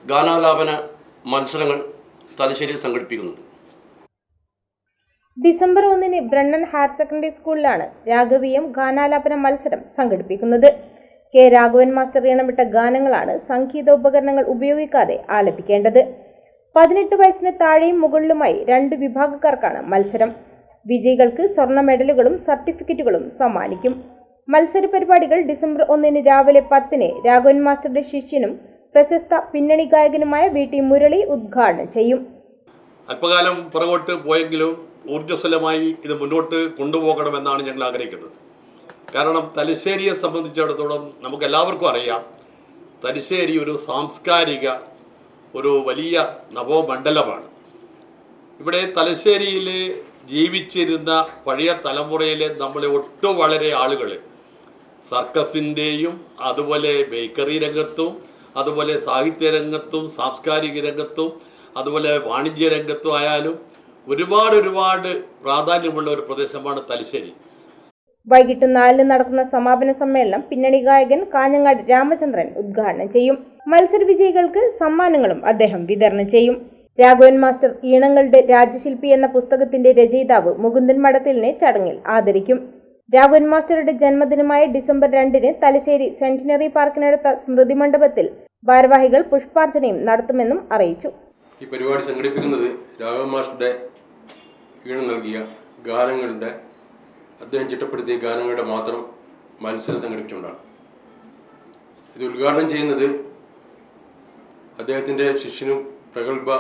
ഗാനാലാപന മത്സരങ്ങൾ തലശ്ശേരിയിൽ സംഘടിപ്പിക്കുന്നുണ്ട്. ഡിസംബർ 1 ബ്രണ്ണൻ ഹയർ സെക്കൻഡറി സ്കൂളിലാണ് രാഘവീയം ഗാനാലാപന മത്സരം സംഘടിപ്പിക്കുന്നത്. K രാഘവൻ മാസ്റ്റർ ഈണമിട്ട ഗാനങ്ങളാണ് സംഗീതോപകരണങ്ങൾ ഉപയോഗിക്കാതെ ആലപിക്കേണ്ടത്. 18 വയസ്സിന് താഴെയും മുകളിലുമായി 2 വിഭാഗക്കാർക്കാണ് മത്സരം. വിജയികൾക്ക് സ്വർണ്ണ മെഡലുകളും സർട്ടിഫിക്കറ്റുകളും സമ്മാനിക്കും. മത്സര പരിപാടികൾ ഡിസംബർ 1 രാവിലെ 10 രാഘവൻ മാസ്റ്ററുടെ ശിഷ്യനും പ്രശസ്ത പിന്നണി ഗായകനുമായ VT മുരളി ഉദ്ഘാടനം ചെയ്യും. അല്പകാലം പുറകോട്ട് പോയെങ്കിലും ഊർജ്ജസ്വലമായി ഇത് മുന്നോട്ട് കൊണ്ടുപോകണമെന്നാണ് ഞങ്ങൾ ആഗ്രഹിക്കുന്നത്. കാരണം തലശ്ശേരിയെ സംബന്ധിച്ചിടത്തോളം നമുക്കെല്ലാവർക്കും അറിയാം, തലശ്ശേരി ഒരു സാംസ്കാരിക ഒരു വലിയ നവോമണ്ഡലമാണ്. ഇവിടെ തലശ്ശേരിയിൽ ജീവിച്ചിരുന്ന പഴയ തലമുറയിലെ നമ്മളെ വളരെ ആളുകൾ സർക്കസിൻ്റെയും അതുപോലെ ബേക്കറി രംഗത്തും അതുപോലെ സാഹിത്യ രംഗത്തും സാംസ്കാരിക രംഗത്തും അതുപോലെ വാണിജ്യ രംഗത്തും ആയാലും ഒരുപാട് പ്രാധാന്യമുള്ള ഒരു പ്രദേശമാണ് തലശ്ശേരി. വൈകിട്ട് 4 നടക്കുന്ന സമാപന സമ്മേളനം പിന്നണി ഗായകൻ കാഞ്ഞങ്ങാട് രാമചന്ദ്രൻ ഉദ്ഘാടനം ചെയ്യും. മത്സര വിജയികൾക്ക് സമ്മാനങ്ങളും അദ്ദേഹം വിതരണം ചെയ്യും. രാഘവൻ മാസ്റ്റർ ഈണങ്ങളുടെ രാജശില്പി എന്ന പുസ്തകത്തിന്റെ രചയിതാവ് മുകുന്ദൻ മഠത്തിലിനെ ചടങ്ങിൽ ആദരിക്കും. രാഘവൻ മാസ്റ്ററുടെ ജന്മദിനമായ ഡിസംബർ 2 തലശ്ശേരി സെന്റിനറി പാർക്കിനടുത്ത സ്മൃതി മണ്ഡപത്തിൽ ഭാരവാഹികൾ പുഷ്പാർച്ചനയും നടത്തുമെന്നും അറിയിച്ചു. ഈ പരിപാടി സംഘടിപ്പിക്കുന്നത് രാഘവൻ മാസ്റ്ററുടെ ഈണം നൽകിയ ഗാനങ്ങളുടെ, അദ്ദേഹം ചിട്ടപ്പെടുത്തിയ ഗാനങ്ങളുടെ മാത്രം മത്സരം സംഘടിപ്പിച്ചുകൊണ്ടാണ്. ഇത് ഉദ്ഘാടനം ചെയ്യുന്നത് അദ്ദേഹത്തിൻ്റെ ശിഷ്യനും പ്രഗത്ഭ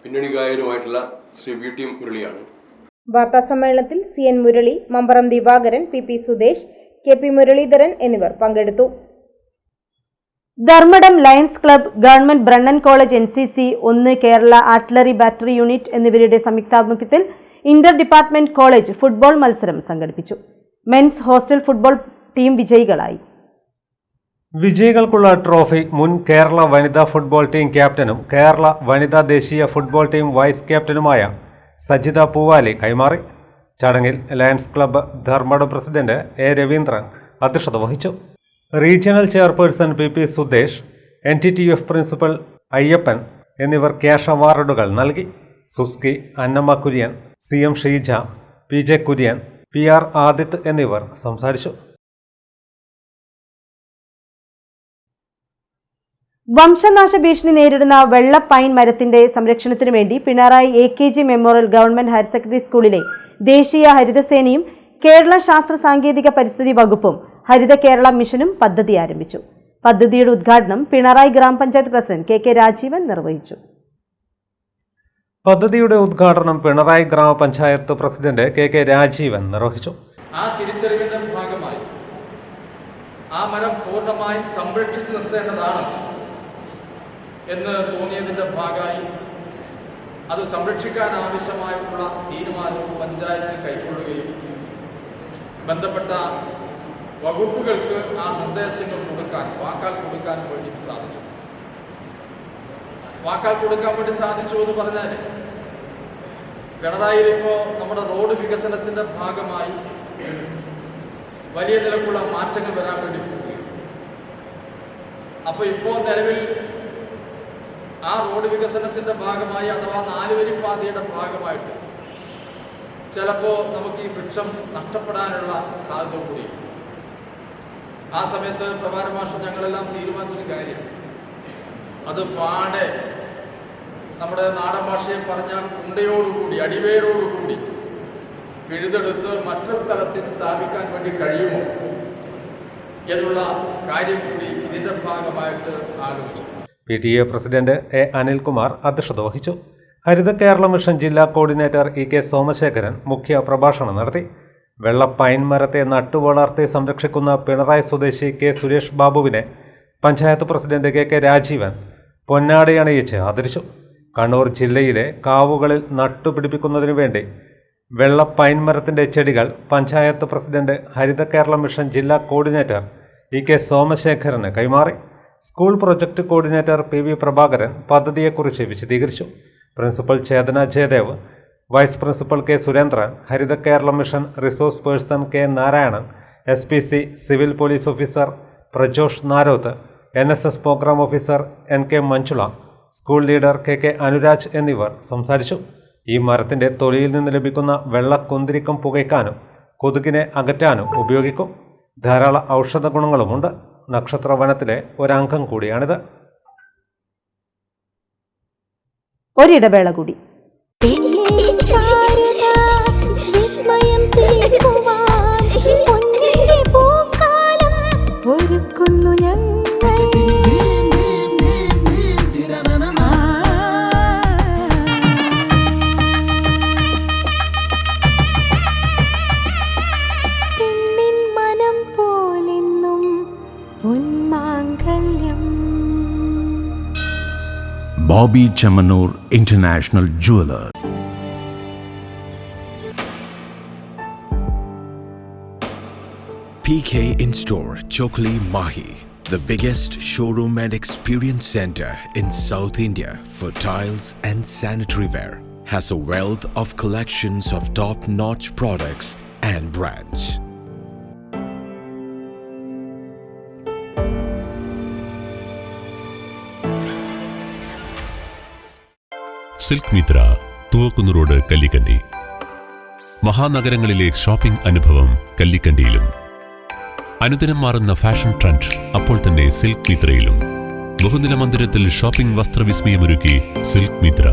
പിന്നണി ഗായകനുമായിട്ടുള്ള ശ്രീ VT മുരളിയാണ്. വാർത്താ സമ്മേളനത്തിൽ CN Murali, Mambaram Divakaran, PP Sudesh, KP Muraleedharan എന്നിവർ പങ്കെടുത്തു. Dharmadam lions club, government Brennen college, NCC 1 Kerala artillery battery unit എന്നിവരുടെ സംയുക്താഭിമുഖ്യത്തിൽ ഇന്റർ ഡിപ്പാർട്ട്മെന്റ് കോളേജ് ഫുട്ബോൾ മത്സരം സംഘടിപ്പിച്ചു. മെൻസ് ഹോസ്റ്റൽ ഫുട്ബോൾ ടീം വിജയികളായി. വിജയികൾക്കുള്ള ട്രോഫി മുൻ കേരള വനിതാ ഫുട്ബോൾ ടീം ക്യാപ്റ്റനും കേരള വനിതാ ദേശീയ ഫുട്ബോൾ ടീം വൈസ് ക്യാപ്റ്റനുമായ സജിത പൂവാലി കൈമാറി. ചടങ്ങിൽ lions club Dharmadam president A. Raveendran അധ്യക്ഷത വഹിച്ചു. Regional chairperson PP Sudesh, NTTF principal Ayyappan എന്നിവർ ക്യാഷ് അവാർഡുകൾ നൽകി. സുസ്കി, Annamma Kurian, CM Sheeja, PJ Kurian, PR Adith എന്നിവർ സംസാരിച്ചു. വംശനാശ ഭീഷണി നേരിടുന്ന വെള്ള പൈൻ മരത്തിന്റെ സംരക്ഷണത്തിനു വേണ്ടി Pinarayi AKG memorial government higher secondary സ്കൂളിലെ ദേശീയ ഹരിതസേനയും കേരള ശാസ്ത്ര സാങ്കേതിക പരിസ്ഥിതി വകുപ്പും ഹരിത കേരള മിഷനും പദ്ധതി ആരംഭിച്ചു. പദ്ധതിയുടെ ഉദ്ഘാടനം പിണറായി ഗ്രാമപഞ്ചായത്ത് പ്രസിഡന്റ് KK രാജീവൻ നിർവഹിച്ചു. പദ്ധതിയുടെ ഉദ്ഘാടനം പിണറായി ഗ്രാമപഞ്ചായത്ത് പ്രസിഡന്റ് KK രാജീവൻ നിർവഹിച്ചു. ആ തിരിച്ചറിവിന്റെ ഭാഗമായി ആ മരം പൂർണ്ണമായും സംരക്ഷിച്ചു നിർത്തേണ്ടതാണ് എന്ന് തോന്നിയതിൻ്റെ ഭാഗമായി അത് സംരക്ഷിക്കാൻ ആവശ്യമായിട്ടുള്ള തീരുമാനവും പഞ്ചായത്ത് കൈക്കൊള്ളുകയും ബന്ധപ്പെട്ട വകുപ്പുകൾക്ക് ആ നിർദ്ദേശങ്ങൾ കൊടുക്കാൻ വാക്കാൽ കൊടുക്കാനും വേണ്ടി സാധിച്ചു. വാക്കാൽ കൊടുക്കാൻ വേണ്ടി സാധിച്ചു എന്ന് പറഞ്ഞാൽ പിണറായിയിൽ ഇപ്പോൾ നമ്മുടെ റോഡ് വികസനത്തിൻ്റെ ഭാഗമായി വലിയ നിലക്കുള്ള മാറ്റങ്ങൾ വരാൻ വേണ്ടി പോവുകയാണ്. അപ്പോൾ ഇപ്പോൾ നിലവിൽ ആ റോഡ് വികസനത്തിൻ്റെ ഭാഗമായി അഥവാ 4 വരിപ്പാതയുടെ ഭാഗമായിട്ട് ചിലപ്പോൾ നമുക്ക് ഈ വൃക്ഷം നഷ്ടപ്പെടാനുള്ള സാധ്യത കൂടി. ആ സമയത്ത് പ്രഭാരമാഷം ഞങ്ങളെല്ലാം തീരുമാനിച്ചൊരു കാര്യം, അത് പാടെ നമ്മുടെ നാടൻ ഭാഷയിൽ പറഞ്ഞാൽ കുണ്ടയോടുകൂടി അടിവേരോടുകൂടി പിഴുതെടുത്ത് മറ്റൊരു സ്ഥലത്തിൽ സ്ഥാപിക്കാൻ വേണ്ടി കഴിയുമോ എന്നുള്ള കാര്യം കൂടി ഇതിൻ്റെ ഭാഗമായിട്ട് ആലോചിച്ചു. PTA president A. അനിൽകുമാർ അധ്യക്ഷത വഹിച്ചു. ഹരിത കേരള മിഷൻ ജില്ലാ കോർഡിനേറ്റർ EK സോമശേഖരൻ മുഖ്യ പ്രഭാഷണം നടത്തി. വെള്ള പൈൻ മരത്തെ നട്ടുവളർത്തി സംരക്ഷിക്കുന്ന പിണറായി സ്വദേശി K. സുരേഷ് ബാബുവിനെ പഞ്ചായത്ത് പ്രസിഡന്റ് KK രാജീവൻ പൊന്നാടി അണിയിച്ച് ആദരിച്ചു. കണ്ണൂർ ജില്ലയിലെ കാവുകളിൽ നട്ടുപിടിപ്പിക്കുന്നതിനു വേണ്ടി വെള്ള പൈൻ മരത്തിൻ്റെ ചെടികൾ പഞ്ചായത്ത് പ്രസിഡന്റ് ഹരിത കേരള മിഷൻ ജില്ലാ കോർഡിനേറ്റർ EK സോമശേഖരന് കൈമാറി. School project coordinator PV Prabhakaran പദ്ധതിയെക്കുറിച്ച് വിശദീകരിച്ചു. Principal Chethana Jayadev, vice principal K. Surendran, Haritha Kerala mission resource person K. Narayanan, SPC civil police officer Prajosh Naroth, NSS programme officer NK Manjula, school leader KK Anuraj എന്നിവർ സംസാരിച്ചു. ഈ മരത്തിൻ്റെ തൊലിയിൽ നിന്ന് ലഭിക്കുന്ന വെള്ള കുന്തിരിക്കം പുകയ്ക്കാനും കൊതുകിനെ അകറ്റാനും ഉപയോഗിക്കും. ധാരാളം ഔഷധ ഗുണങ്ങളുമുണ്ട്. നക്ഷത്ര വനത്തിലെ ഒരംഗം കൂടിയാണിത്. ഒരിടവേള കൂടി. Bobby Chamanur International Jeweler. PK In-Store, Chokli Mahi, the biggest showroom and experience center in South India for tiles and sanitary ware, has a wealth of collections of top-notch products and brands. Silk Mitra, Thuvakkunnu road, Kallikkandi. മഹാനഗരങ്ങളിലെ shopping അനുഭവം കല്ലിക്കണ്ടിയിലും. അനുദിനം മാറുന്ന fashion trend അപ്പോൾ തന്നെ silk മിത്രയിലും. ബഹുനില മന്ദിരത്തിൽ shopping വസ്ത്രവിസ്മയമൊരുക്കി silk Mitra.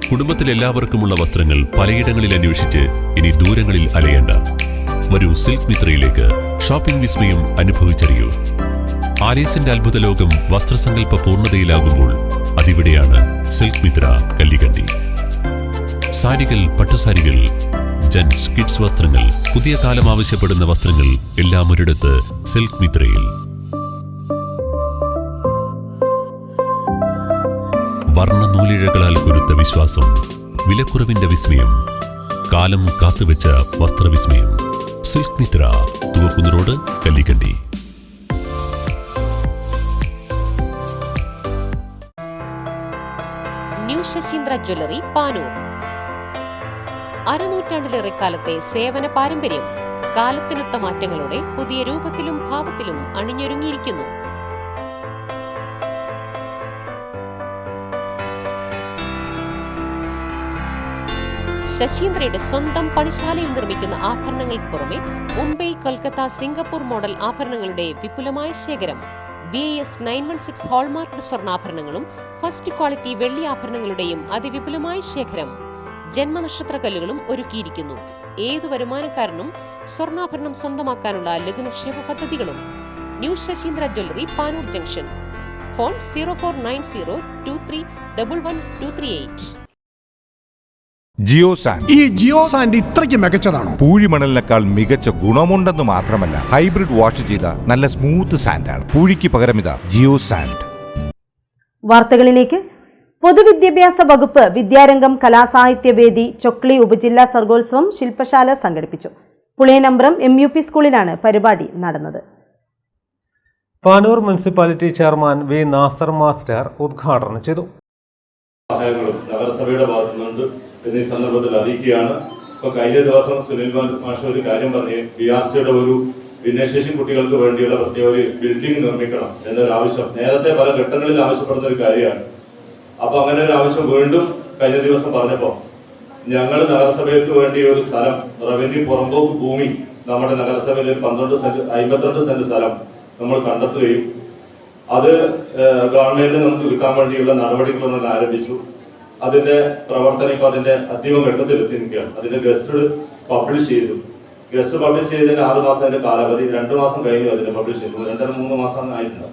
കുടുംബത്തിലെല്ലാവർക്കുമുള്ള വസ്ത്രങ്ങൾ പലയിടങ്ങളിൽ അന്വേഷിച്ച് ഇനി ദൂരങ്ങളിൽ അലയേണ്ട. വരൂ സിൽക്ക് മിത്രയിലേക്ക്. ഷോപ്പിംഗ് വിസ്മയം അനുഭവിച്ചറിയൂ. ആലീസിന്റെ അത്ഭുത ലോകം വസ്ത്രസങ്കല്പ പൂർണ്ണതയിലാകുമ്പോൾ അതിവിടെയാണ് സിൽക്ക് മിത്ര, കല്ലിക്കണ്ടി. സാരികൾ, പട്ടുസാരികൾ, ജെന്റ്സ്, കിഡ്സ് വസ്ത്രങ്ങൾ, പുതിയ കാലം ആവശ്യപ്പെടുന്ന വസ്ത്രങ്ങൾ എല്ലാം ഒരിടത്ത് സിൽക്ക് മിത്രയിൽ. വർണ്ണ നൂലിഴകളാൽ കൊരുത്ത വിശ്വാസം, വിലക്കുറവിന്റെ വിസ്മയം, കാലം കാത്തുവെച്ച വസ്ത്രവിസ്മയം. Silk Mitra, Thuvakkunnu road, Kallikkandi. New Sasheendra jewellery, Panoor. അരനൂറ്റാണ്ടിലേറെ കാലത്തെ സേവന പാരമ്പര്യം കാലത്തിനൊത്ത മാറ്റങ്ങളോടെ പുതിയ രൂപത്തിലും ഭാവത്തിലും അണിഞ്ഞൊരുങ്ങിയിരിക്കുന്നു. ശശീന്ദ്രയുടെ സ്വന്തം പണിശാലയിൽ നിർമ്മിക്കുന്ന ആഭരണങ്ങൾക്ക് പുറമെ മുംബൈ, കൊൽക്കത്ത, സിംഗപ്പൂർ മോഡൽ ആഭരണങ്ങളുടെ വിപുലമായ ശേഖരം. BIS 916 ഹോൾമാർക്ക്ഡ് സ്വർണ്ണാഭരണങ്ങളും ഫസ്റ്റ് ക്വാളിറ്റി വെള്ളി ആഭരണങ്ങളുടെയും അതിവിപുലമായ ശേഖരം. ജന്മനക്ഷത്രക്കല്ലുകളും ഒരുക്കിയിരിക്കുന്നു. ഏതു വരുമാനക്കാരനും സ്വർണ്ണാഭരണം സ്വന്തമാക്കാനുള്ള ലഘുനിക്ഷേപ പദ്ധതികളും. New Sasheendra jewellery, Panoor junction. Phone 049023112238. ജിയോസാൻഡ്. ഈ ജിയോസാൻഡ് ഇത്രയ്ക്ക് മികച്ചതാണോ? പൂഴിമണലിനേക്കാൾ മികച്ച ഗുണമുണ്ടെന്ന് മാത്രമല്ല, ഹൈബ്രിഡ് വാഷ് ചെയ്ത നല്ല സ്മൂത്ത് സാൻഡാണ്. പൂഴിക്ക് പകരം ഇതാ ജിയോസാൻഡ്. വാർത്തകളിലേക്ക്. പൊതുവിദ്യാഭ്യാസ വകുപ്പ് വിദ്യാരംഗം കലാസാഹിത്യവേദി ചൊക്ലി ഉപജില്ലാ സർഗോത്സവം ശില്പശാല സംഘടിപ്പിച്ചു. പുളിയനമ്പ്രം MUP സ്കൂളിലാണ് പരിപാടി നടന്നത്. Panoor municipality chairman V Nasar master ഉദ്ഘാടനം ചെയ്തു. സഹായങ്ങളും നഗരസഭയുടെ ഭാഗത്തുനിന്നുണ്ട് എന്നീ സന്ദർഭത്തിൽ അറിയിക്കുകയാണ്. ഇപ്പോൾ കഴിഞ്ഞ ദിവസം സുനിൽ മാഷ് ഒരു കാര്യം പറഞ്ഞ് BRCയുടെ ഒരു ഭിന്നശേഷി കുട്ടികൾക്ക് വേണ്ടിയുള്ള പ്രത്യേക ഒരു ബിൽഡിംഗ് നിർമ്മിക്കണം എന്നൊരു ആവശ്യം നേരത്തെ പല ഘട്ടങ്ങളിൽ ആവശ്യപ്പെടുന്ന ഒരു കാര്യമാണ്. അപ്പൊ അങ്ങനെ ഒരു ആവശ്യം വീണ്ടും കഴിഞ്ഞ ദിവസം പറഞ്ഞപ്പോൾ ഞങ്ങൾ നഗരസഭയ്ക്ക് വേണ്ടി ഒരു സ്ഥലം, റവന്യൂ പുറമ്പോക്ക് ഭൂമി നമ്മുടെ നഗരസഭയിൽ 52 സെന്റ് സ്ഥലം നമ്മൾ കണ്ടെത്തുകയും അത് ഗവൺമെന്റിന് നമുക്ക് കിട്ടാൻ വേണ്ടിയുള്ള നടപടികളൊന്നും ആരംഭിച്ചു. അതിന്റെ പ്രവർത്തനം ഇപ്പൊ അതിന്റെ അന്തിമ ഘട്ടത്തിൽ എത്തി നിൽക്കുകയാണ്. അതിന്റെ ഗസ്റ്റ് പബ്ലിഷ് ചെയ്തു. ഗസ്റ്റ് പബ്ലിഷ് ചെയ്തതിന് 6 മാസം അതിന്റെ കാലാവധി. 2 മാസം കഴിഞ്ഞു അതിന്റെ പബ്ലിഷ് ചെയ്തു. 2-3 മാസം ആയിട്ടുണ്ട്.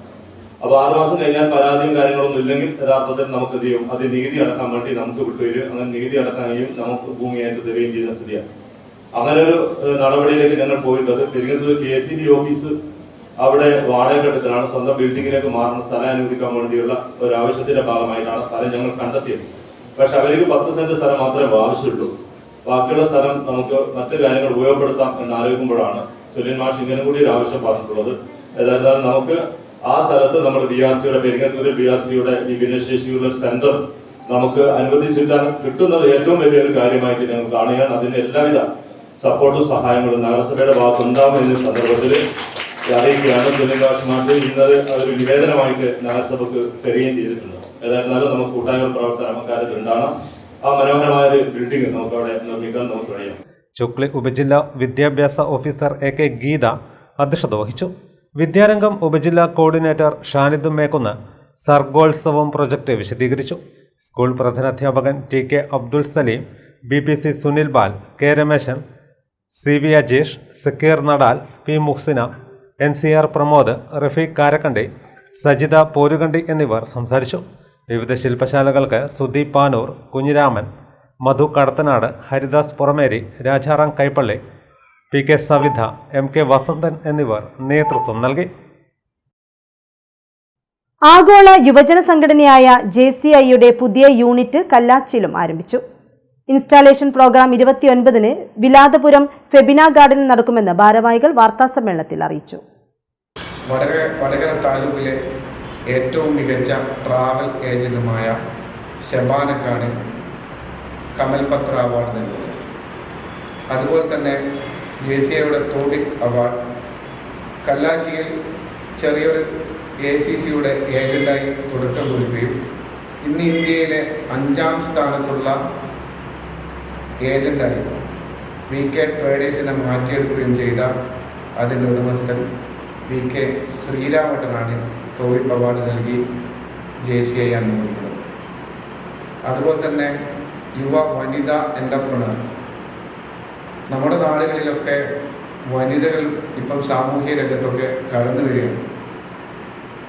അപ്പൊ 6 മാസം കഴിഞ്ഞാൽ പരാതിയും കാര്യങ്ങളൊന്നും ഇല്ലെങ്കിൽ യഥാർത്ഥത്തിൽ നമുക്ക് എന്ത് ചെയ്യും, അത് നികുതി അടക്കാൻ വേണ്ടി നമുക്ക് വിട്ടുവരും. അങ്ങനെ നികുതി അടക്കാനും നമുക്ക് ഭൂമിയായിട്ട് തരികയും ചെയ്യുന്ന സ്ഥിതിയാണ്. അങ്ങനെ ഒരു നടപടിയിലേക്ക് ഞങ്ങൾ പോയിട്ടുള്ളത്. പെരിങ്ങത്തൂർ KCB ഓഫീസ് അവിടെ വാടക ഘട്ടത്തിലാണ്. സ്വന്തം ബിൽഡിങ്ങിലേക്ക് മാറുന്ന സ്ഥലം അനുവദിക്കാൻ വേണ്ടിയുള്ള ഒരു ആവശ്യത്തിന്റെ ഭാഗമായിട്ടാണ് സ്ഥലം ഞങ്ങൾ കണ്ടെത്തിയത്. പക്ഷെ അവർക്ക് 10 സെന്റ് സ്ഥലം മാത്രമേ ആവശ്യമുള്ളൂ. ബാക്കിയുള്ള സ്ഥലം നമുക്ക് മറ്റു കാര്യങ്ങൾ ഉപയോഗപ്പെടുത്താം എന്നാലോചിക്കുമ്പോഴാണ് സുനിൽ മാഷ് ഇങ്ങനെ കൂടി ഒരു ആവശ്യം പറഞ്ഞിട്ടുള്ളത്. ഏതായാലും നമുക്ക് ആ സ്ഥലത്ത് നമ്മൾ BRCയുടെ പെരിങ്ങത്തൂരിൽ BRCയുടെ ഈ ഭിന്നശേഷിയുള്ള സെന്റർ നമുക്ക് അനുവദിച്ചിട്ടാൽ കിട്ടുന്നത് ഏറ്റവും വലിയൊരു കാര്യമായിട്ട് ഞങ്ങൾ കാണുകയാണ്. അതിന് എല്ലാവിധ സപ്പോർട്ടും സഹായങ്ങളും നഗരസഭയുടെ ഭാഗത്തുണ്ടാകും എന്ന സന്ദർഭത്തിൽ അറിയിക്കുകയാണ്. സുനിൽ മാഷ് ഇന്നത് ഒരു നിവേദനമായിട്ട് നഗരസഭക്ക് തരികയും ചെയ്തിട്ടുണ്ട്. ഏതായിരുന്നാലും നമുക്ക് കൂട്ടായ്മ പ്രവർത്തനം അക്കാര്യത്തിൽ ഉണ്ടാകണം. ആ മനോഹരമായ ഒരു ബിൽഡിംഗ് നമുക്ക് അവിടെ നിർമ്മിക്കാൻ നമുക്ക് കഴിയും. ചൊക്ലി ഉപജില്ലാ വിദ്യാഭ്യാസ ഓഫീസർ AK ഗീത അധ്യക്ഷത വഹിച്ചു. വിദ്യാരംഗം ഉപജില്ലാ കോർഡിനേറ്റർ ഷാനിദ് മേക്കുന്ന് സർഗോത്സവം പ്രൊജക്ട് വിശദീകരിച്ചു. സ്കൂൾ പ്രധാനാധ്യാപകൻ TK Abdul Saleem, BPC Sunil Bal, K Rameshan, CV Ajeesh, Sakeer Natal, P Muhsina, NCR Pramod, Rafeeq Karakkandi, Sajitha Porukandi എന്നിവർ സംസാരിച്ചു. വിവിധ ശില്പശാലകൾക്ക് സുദീപ് പാനൂർ, കുഞ്ഞിരാമൻ, മധു കടത്തനാട്, ഹരിദാസ് പുറമേരി, രാജാറാം കൈപ്പള്ളി, PK സവിധ, MK വസന്തൻ എന്നിവർ നേതൃത്വം നൽകി. ആഗോള യുവജന സംഘടനയായ JCIയുടെ പുതിയ യൂണിറ്റ് കല്ലാച്ചിയിലും ആരംഭിച്ചു. ഇൻസ്റ്റാളേഷൻ പ്രോഗ്രാം 29-ന് വിലാതപുരം ഫെബിന ഗാർഡനിൽ നടക്കുമെന്ന് ഭാരവാഹികൾ വാർത്താസമ്മേളനത്തിൽ അറിയിച്ചു. വടകര താലൂക്കിലെ ഏറ്റവും മികച്ച ട്രാവൽ ഏജന്റുമായ ഷബാനക്കാണ് കമൽപത്ര അവാർഡ് നൽകുന്നത്. അതുപോലെ തന്നെ JCIയുടെ തോബിക് അവാർഡ്, കല്ലാച്ചിയിൽ ചെറിയൊരു ACCയുടെ ഏജന്റായി തുടക്കം കുറിക്കുകയും ഇന്ന് ഇന്ത്യയിലെ 5ാം സ്ഥാനത്തുള്ള ഏജന്റായി VK ട്രേഡേഴ്സിനെ മാറ്റിയെടുക്കുകയും ചെയ്ത അതിൻ്റെ ഉടമസ്ഥൻ VK ശ്രീരാമട്ടനാണ് തോബിക് അവാർഡ് നൽകി JCI അനുമോദിക്കുന്നത്. അതുപോലെ തന്നെ യുവ വനിതാ എൻ്റർപ്രണർ, നമ്മുടെ നാടുകളിലൊക്കെ വനിതകൾ ഇപ്പം സാമൂഹ്യ രംഗത്തൊക്കെ കടന്നു വരികയാണ്.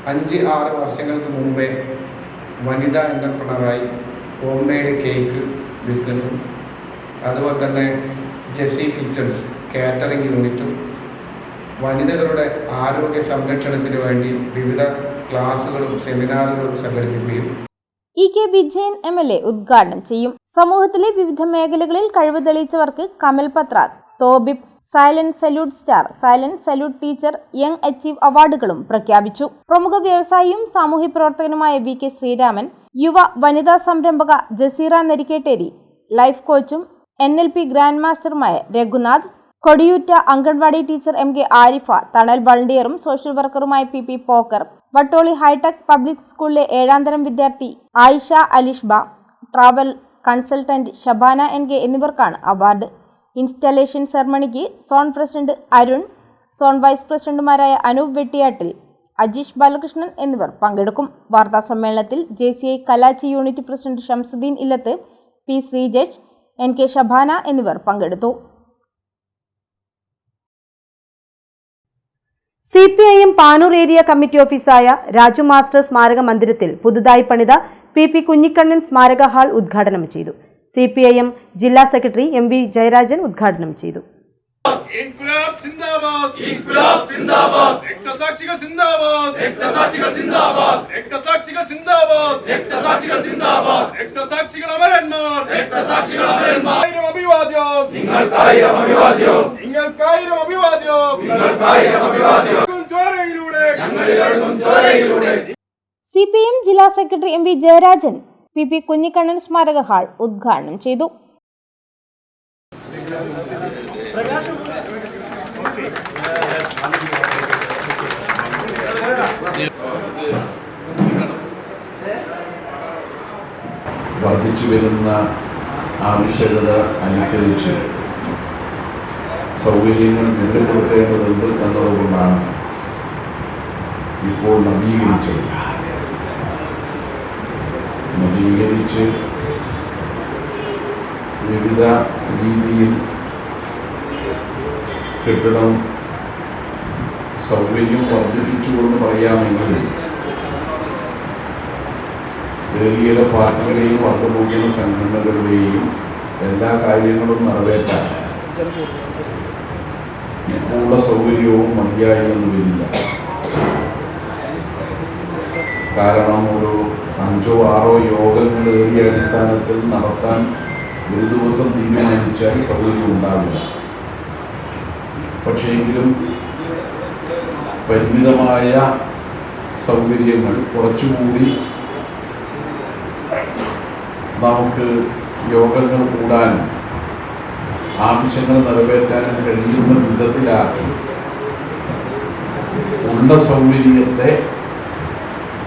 5-6 വർഷങ്ങൾക്ക് മുമ്പേ വനിതാ എൻ്റർപ്രണറായി ഹോം മെയ്ഡ് കേക്ക് ബിസിനസ്സും അതുപോലെ തന്നെ ജെസ്സി കിച്ചൺസ് കാറ്ററിംഗ് യൂണിറ്റും വനിതകളുടെ ആരോഗ്യ സംരക്ഷണത്തിന് വേണ്ടി വിവിധ ക്ലാസുകളും സെമിനാറുകളും സംഘടിപ്പിക്കുകയും EK വിജയൻ MLA ഉദ്ഘാടനം ചെയ്യും. സമൂഹത്തിലെ വിവിധ മേഖലകളിൽ കഴിവ് തെളിയിച്ചവർക്ക് കമൽപത്ര, തോബിബ്, silent salute star, silent salute teacher, young achieve അവാർഡുകളും പ്രഖ്യാപിച്ചു. പ്രമുഖ വ്യവസായിയും സാമൂഹ്യ പ്രവർത്തകനുമായ VK ശ്രീരാമൻ, യുവ വനിതാ സംരംഭക ജസീറ നരിക്കേട്ടേരി, ലൈഫ് കോച്ചും NLP ഗ്രാൻഡ് മാസ്റ്ററുമായ രഘുനാഥ്, കൊടിയൂറ്റ അംഗൻവാടി ടീച്ചർ MK ആരിഫ, തണൽ വളണ്ടിയറും സോഷ്യൽ വർക്കറുമായ PP Pokker, Vattoli hi-tech public സ്കൂളിലെ 7ാം തരം വിദ്യാർത്ഥി Ayisha Alishba, travel consultant Shabana NK എന്നിവർക്കാണ് അവാർഡ്. ഇൻസ്റ്റലേഷൻ സെറമണിക്ക് zone president Arun, zone vice പ്രസിഡന്റുമാരായ അനൂപ് വെട്ടിയാട്ടിൽ, അജീഷ് ബാലകൃഷ്ണൻ എന്നിവർ പങ്കെടുക്കും. വാർത്താ സമ്മേളനത്തിൽ JCI Kalachi unit president Shamsuddin Illath, P Sreejesh, NK Shabana എന്നിവർ പങ്കെടുത്തു. CPIM പാനൂർ ഏരിയ കമ്മിറ്റി ഓഫീസായ രാജു മാസ്റ്റർ സ്മാരക മന്ദിരത്തിൽ പുതുതായി പണിത PP കുഞ്ഞിക്കണ്ണൻ സ്മാരക ഹാൾ ഉദ്ഘാടനം ചെയ്തു. CPIM ജില്ലാ സെക്രട്ടറി MV ജയരാജൻ ഉദ്ഘാടനം ചെയ്തു. ഇൻക്ലാബ് സിന്ദാബാദ്, ഇൻക്ലാബ് സിന്ദാബാദ്, രക്തസാക്ഷികൾ സിന്ദാബാദ്, രക്തസാക്ഷികൾ സിന്ദാബാദ്, രക്തസാക്ഷികൾ സിന്ദാബാദ്, രക്തസാക്ഷികൾ സിന്ദാബാദ്, രക്തസാക്ഷികൾ അമരന്മാർ, രക്തസാക്ഷികൾ അമരന്മാർ. അഭിവാദ്യം നിങ്ങൾക്കായിരം അഭിവാദ്യം, നിങ്ങൾക്കായിരം അഭിവാദ്യം, നിങ്ങൾക്കായിരം അഭിവാദ്യം. ചോരയിലൂടെ ഞങ്ങളിലൊഴുകും ചോരയിലൂടെ. CPIM ജില്ലാ secretary MV Jayarajan PP Kunhikannan സ്മാരക ഹാൾ ഉദ്ഘാടനം ചെയ്തു. വർദ്ധിച്ചു വരുന്ന ആവശ്യകത അനുസരിച്ച് സൗകര്യങ്ങൾ മെച്ചപ്പെടുത്തേണ്ടതുണ്ട് എന്നതുകൊണ്ടാണ് ഇപ്പോൾ നവീകരിച്ച് വിവിധ രീതിയിൽ കെട്ടിടം സൗകര്യം വർദ്ധിപ്പിച്ചുകൊണ്ട് പറയാമെങ്കിലും ഏരിയയിലെ പാർട്ടികളെയും വർഗബോധന സംഘടനകളുടെയും എല്ലാ കാര്യങ്ങളും നിറവേറ്റാൻ ഇപ്പോഴുള്ള സൗകര്യവും മതിയായെന്ന് വരില്ല. കാരണം ഒരു 5-6 യോഗങ്ങൾ ഏറിയ അടിസ്ഥാനത്തിൽ നടത്താൻ ഒരു ദിവസം തീരുമാനിച്ചാൽ സൗകര്യം ഉണ്ടാവില്ല. പക്ഷേങ്കിലും പരിമിതമായ സൗകര്യങ്ങൾ കുറച്ചുകൂടി നമുക്ക് യോഗങ്ങൾ കൂടാനും ആവശ്യങ്ങൾ നിറവേറ്റാനും കഴിയുന്ന വിധത്തിലാക്കി ഉള്ള സൗകര്യത്തെ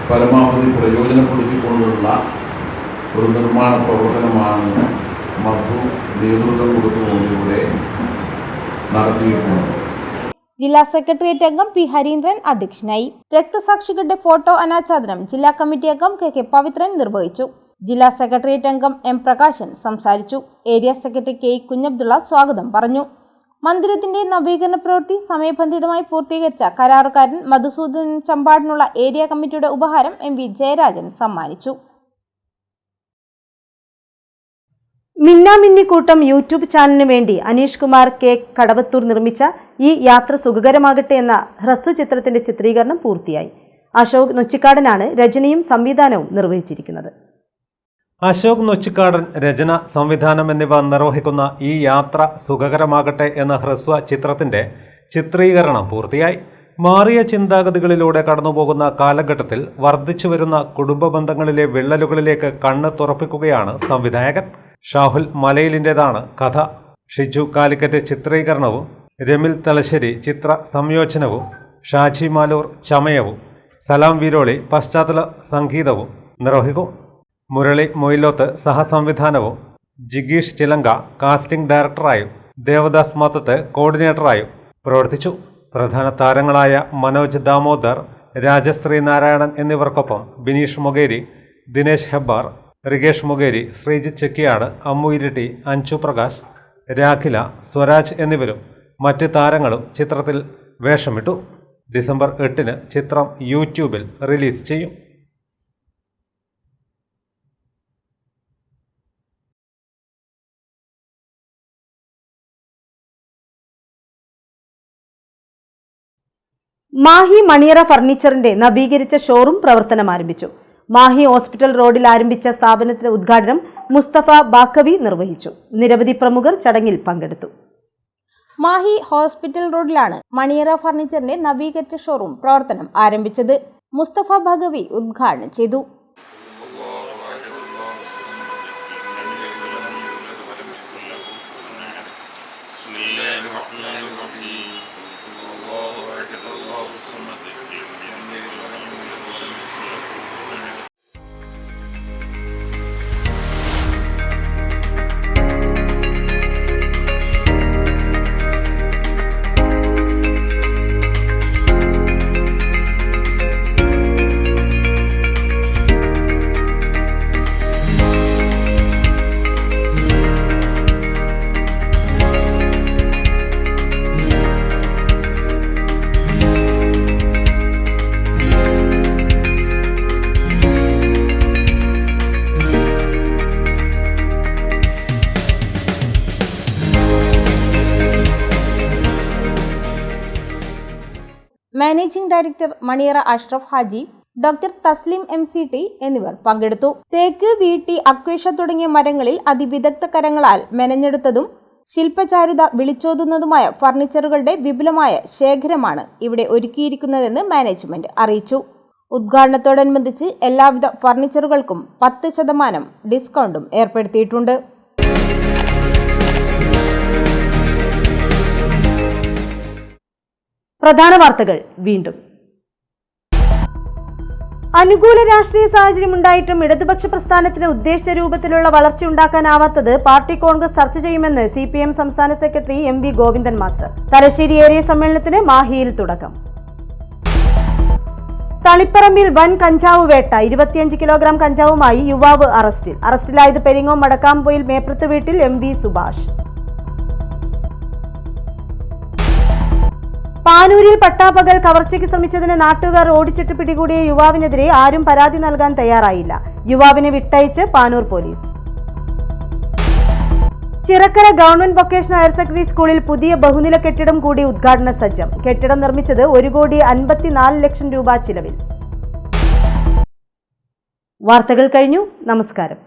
പരമാവധി പ്രയോജനപ്പെടുത്തിക്കൊണ്ടുള്ള ഒരു നിർമ്മാണ പ്രവർത്തനമാണ് മധു നേതൃത്വം കൊടുത്തുകൊണ്ടിവിടെ നടത്തിയിട്ടുള്ളത്. ജില്ലാ സെക്രട്ടേറിയറ്റ് അംഗം P ഹരീന്ദ്രൻ അധ്യക്ഷനായി. രക്തസാക്ഷികളുടെ ഫോട്ടോ അനാച്ഛാദനം ജില്ലാ കമ്മിറ്റി അംഗം KK പവിത്രൻ നിർവഹിച്ചു. ജില്ലാ സെക്രട്ടേറിയറ്റ് അംഗം M പ്രകാശൻ സംസാരിച്ചു. ഏരിയ സെക്രട്ടറി KE കുഞ്ഞബ്ദുള്ള സ്വാഗതം പറഞ്ഞു. മന്ദിരത്തിന്റെ നവീകരണ പ്രവൃത്തി സമയബന്ധിതമായി പൂർത്തീകരിച്ച കരാറുകാരൻ മധുസൂദൻ ചമ്പാടിനുള്ള ഏരിയ കമ്മിറ്റിയുടെ ഉപഹാരം MV ജയരാജൻ സമ്മാനിച്ചു. മിന്നാമിന്നിക്കൂട്ടം യൂട്യൂബ് ചാനലിന് വേണ്ടി അനീഷ് കുമാർ K കടവത്തൂർ നിർമ്മിച്ച ഈ യാത്ര സുഖകരമാകട്ടെ എന്ന ഹ്രസ്വ ചിത്രത്തിന്റെ ചിത്രീകരണം പൂർത്തിയായി. അശോക് നൊച്ചിക്കാടനാണ് രചനയും സംവിധാനവും നിർവഹിച്ചിരിക്കുന്നത്. അശോക് നൊച്ചിക്കാടൻ രചന, സംവിധാനം എന്നിവ നിർവഹിക്കുന്ന ഈ യാത്ര സുഖകരമാകട്ടെ എന്ന ഹ്രസ്വ ചിത്രത്തിന്റെ ചിത്രീകരണം പൂർത്തിയായി. മാറിയ ചിന്താഗതികളിലൂടെ കടന്നുപോകുന്ന കാലഘട്ടത്തിൽ വർദ്ധിച്ചു വരുന്ന കുടുംബ ബന്ധങ്ങളിലെ വിള്ളലുകളിലേക്ക് കണ്ണ് തുറപ്പിക്കുകയാണ് സംവിധായകൻ. ഷാഹുൽ മലയിലിൻ്റെതാണ് കഥ. ഷിജു കാലിക്കറ്റ് ചിത്രീകരണവും രമിൽ തലശ്ശേരി ചിത്ര സംയോജനവും ഷാജി മാലൂർ ചമയവും സലാം വിരോളി പശ്ചാത്തല സംഗീതവും നിർവഹിക്കും. മുരളി മൊയ്ലോത്ത് സഹസംവിധാനവും ജിഗീഷ് ചിലങ്ക കാസ്റ്റിംഗ് ഡയറക്ടറായും ദേവദാസ് മത്തത്ത് കോർഡിനേറ്ററായും പ്രവർത്തിച്ചു. പ്രധാന താരങ്ങളായ മനോജ് ദാമോദർ, രാജശ്രീ നാരായണൻ എന്നിവർക്കൊപ്പം ബിനീഷ് മൊകേരി, ദിനേശ് ഹെബ്ബാർ, റികേഷ് മൊകേരി, ശ്രീജിത്ത് ചെക്കിയാട്, അമ്മു ഇരിട്ടി, അഞ്ജു പ്രകാശ്, രാഖില, സ്വരാജ് എന്നിവരും മറ്റ് താരങ്ങളും ചിത്രത്തിൽ വേഷമിട്ടു. ഡിസംബർ 8-ന് ചിത്രം യൂട്യൂബിൽ റിലീസ് ചെയ്യും. മാഹി മണിയറ ഫർണിച്ചറിന്റെ നവീകരിച്ച ഷോറൂം പ്രവർത്തനം ആരംഭിച്ചു. മാഹി ഹോസ്പിറ്റൽ റോഡിൽ ആരംഭിച്ച സ്ഥാപനത്തിന്റെ ഉദ്ഘാടനം മുസ്തഫ ബാക്കവി നിർവഹിച്ചു. നിരവധി പ്രമുഖർ ചടങ്ങിൽ പങ്കെടുത്തു. മാഹി ഹോസ്പിറ്റൽ റോഡിലാണ് മണിയറ ഫർണിച്ചറിന്റെ നവീകരിച്ച ഷോറൂം പ്രവർത്തനം ആരംഭിച്ചത്. മുസ്തഫ ബാക്കവി ഉദ്ഘാടനം ചെയ്തു. Managing director Maniyara Ashraf Haji, doctor Thaslim MCT എന്നിവർ പങ്കെടുത്തു. തേക്ക്, വീട്ടി, അക്വേഷ തുടങ്ങിയ മരങ്ങളിൽ അതിവിദഗ്ധ കരങ്ങളാൽ മെനഞ്ഞെടുത്തതും ശില്പചാരുത വിളിച്ചോതുന്നതുമായ ഫർണിച്ചറുകളുടെ വിപുലമായ ശേഖരമാണ് ഇവിടെ ഒരുക്കിയിരിക്കുന്നതെന്ന് മാനേജ്മെന്റ് അറിയിച്ചു. ഉദ്ഘാടനത്തോടനുബന്ധിച്ച് എല്ലാവിധ ഫർണിച്ചറുകൾക്കും 10% ഡിസ്കൗണ്ടും ഏർപ്പെടുത്തിയിട്ടുണ്ട്. പ്രധാന വാർത്തകൾ വീണ്ടും. അനുകൂല രാഷ്ട്രീയ സാഹചര്യമുണ്ടായിട്ടും ഇടതുപക്ഷ പ്രസ്ഥാനത്തിന് ഉദ്ദേശിച്ച രൂപത്തിലുള്ള വളർച്ചയുണ്ടാക്കാനാവാത്തത് പാർട്ടി കോൺഗ്രസ് ചർച്ച ചെയ്യുമെന്ന് CPM സംസ്ഥാന secretary MV Govindan master. Thalassery area സമ്മേളനത്തിന് മാഹിയിൽ തുടക്കം. തളിപ്പറമ്പിൽ വൻ കഞ്ചാവ് വേട്ട. 25 കിലോഗ്രാം കഞ്ചാവുമായി യുവാവ് അറസ്റ്റിൽ. അറസ്റ്റിലായത് പെരിങ്ങോം മടക്കാംപൊയിൽ മേപ്രത്ത് വീട്ടിൽ MV സുഭാഷ്. പാനൂരിൽ പട്ടാപ്പകൽ കവർച്ചയ്ക്ക് ശ്രമിച്ചതിന് നാട്ടുകാർ ഓടിച്ചിട്ട് പിടികൂടിയ യുവാവിനെതിരെ ആരും പരാതി നൽകാൻ തയ്യാറായില്ല. യുവാവിനെ വിട്ടയച്ച് Panoor police. Chirakkara government vocational higher secondary സ്കൂളിൽ പുതിയ ബഹുനില കെട്ടിടം കൂടി ഉദ്ഘാടന സജ്ജം. കെട്ടിടം നിർമ്മിച്ചത് 1,54 ലക്ഷം രൂപ ചിലവിൽ. വാർത്തകൾ കഴിഞ്ഞു. നമസ്കാരം.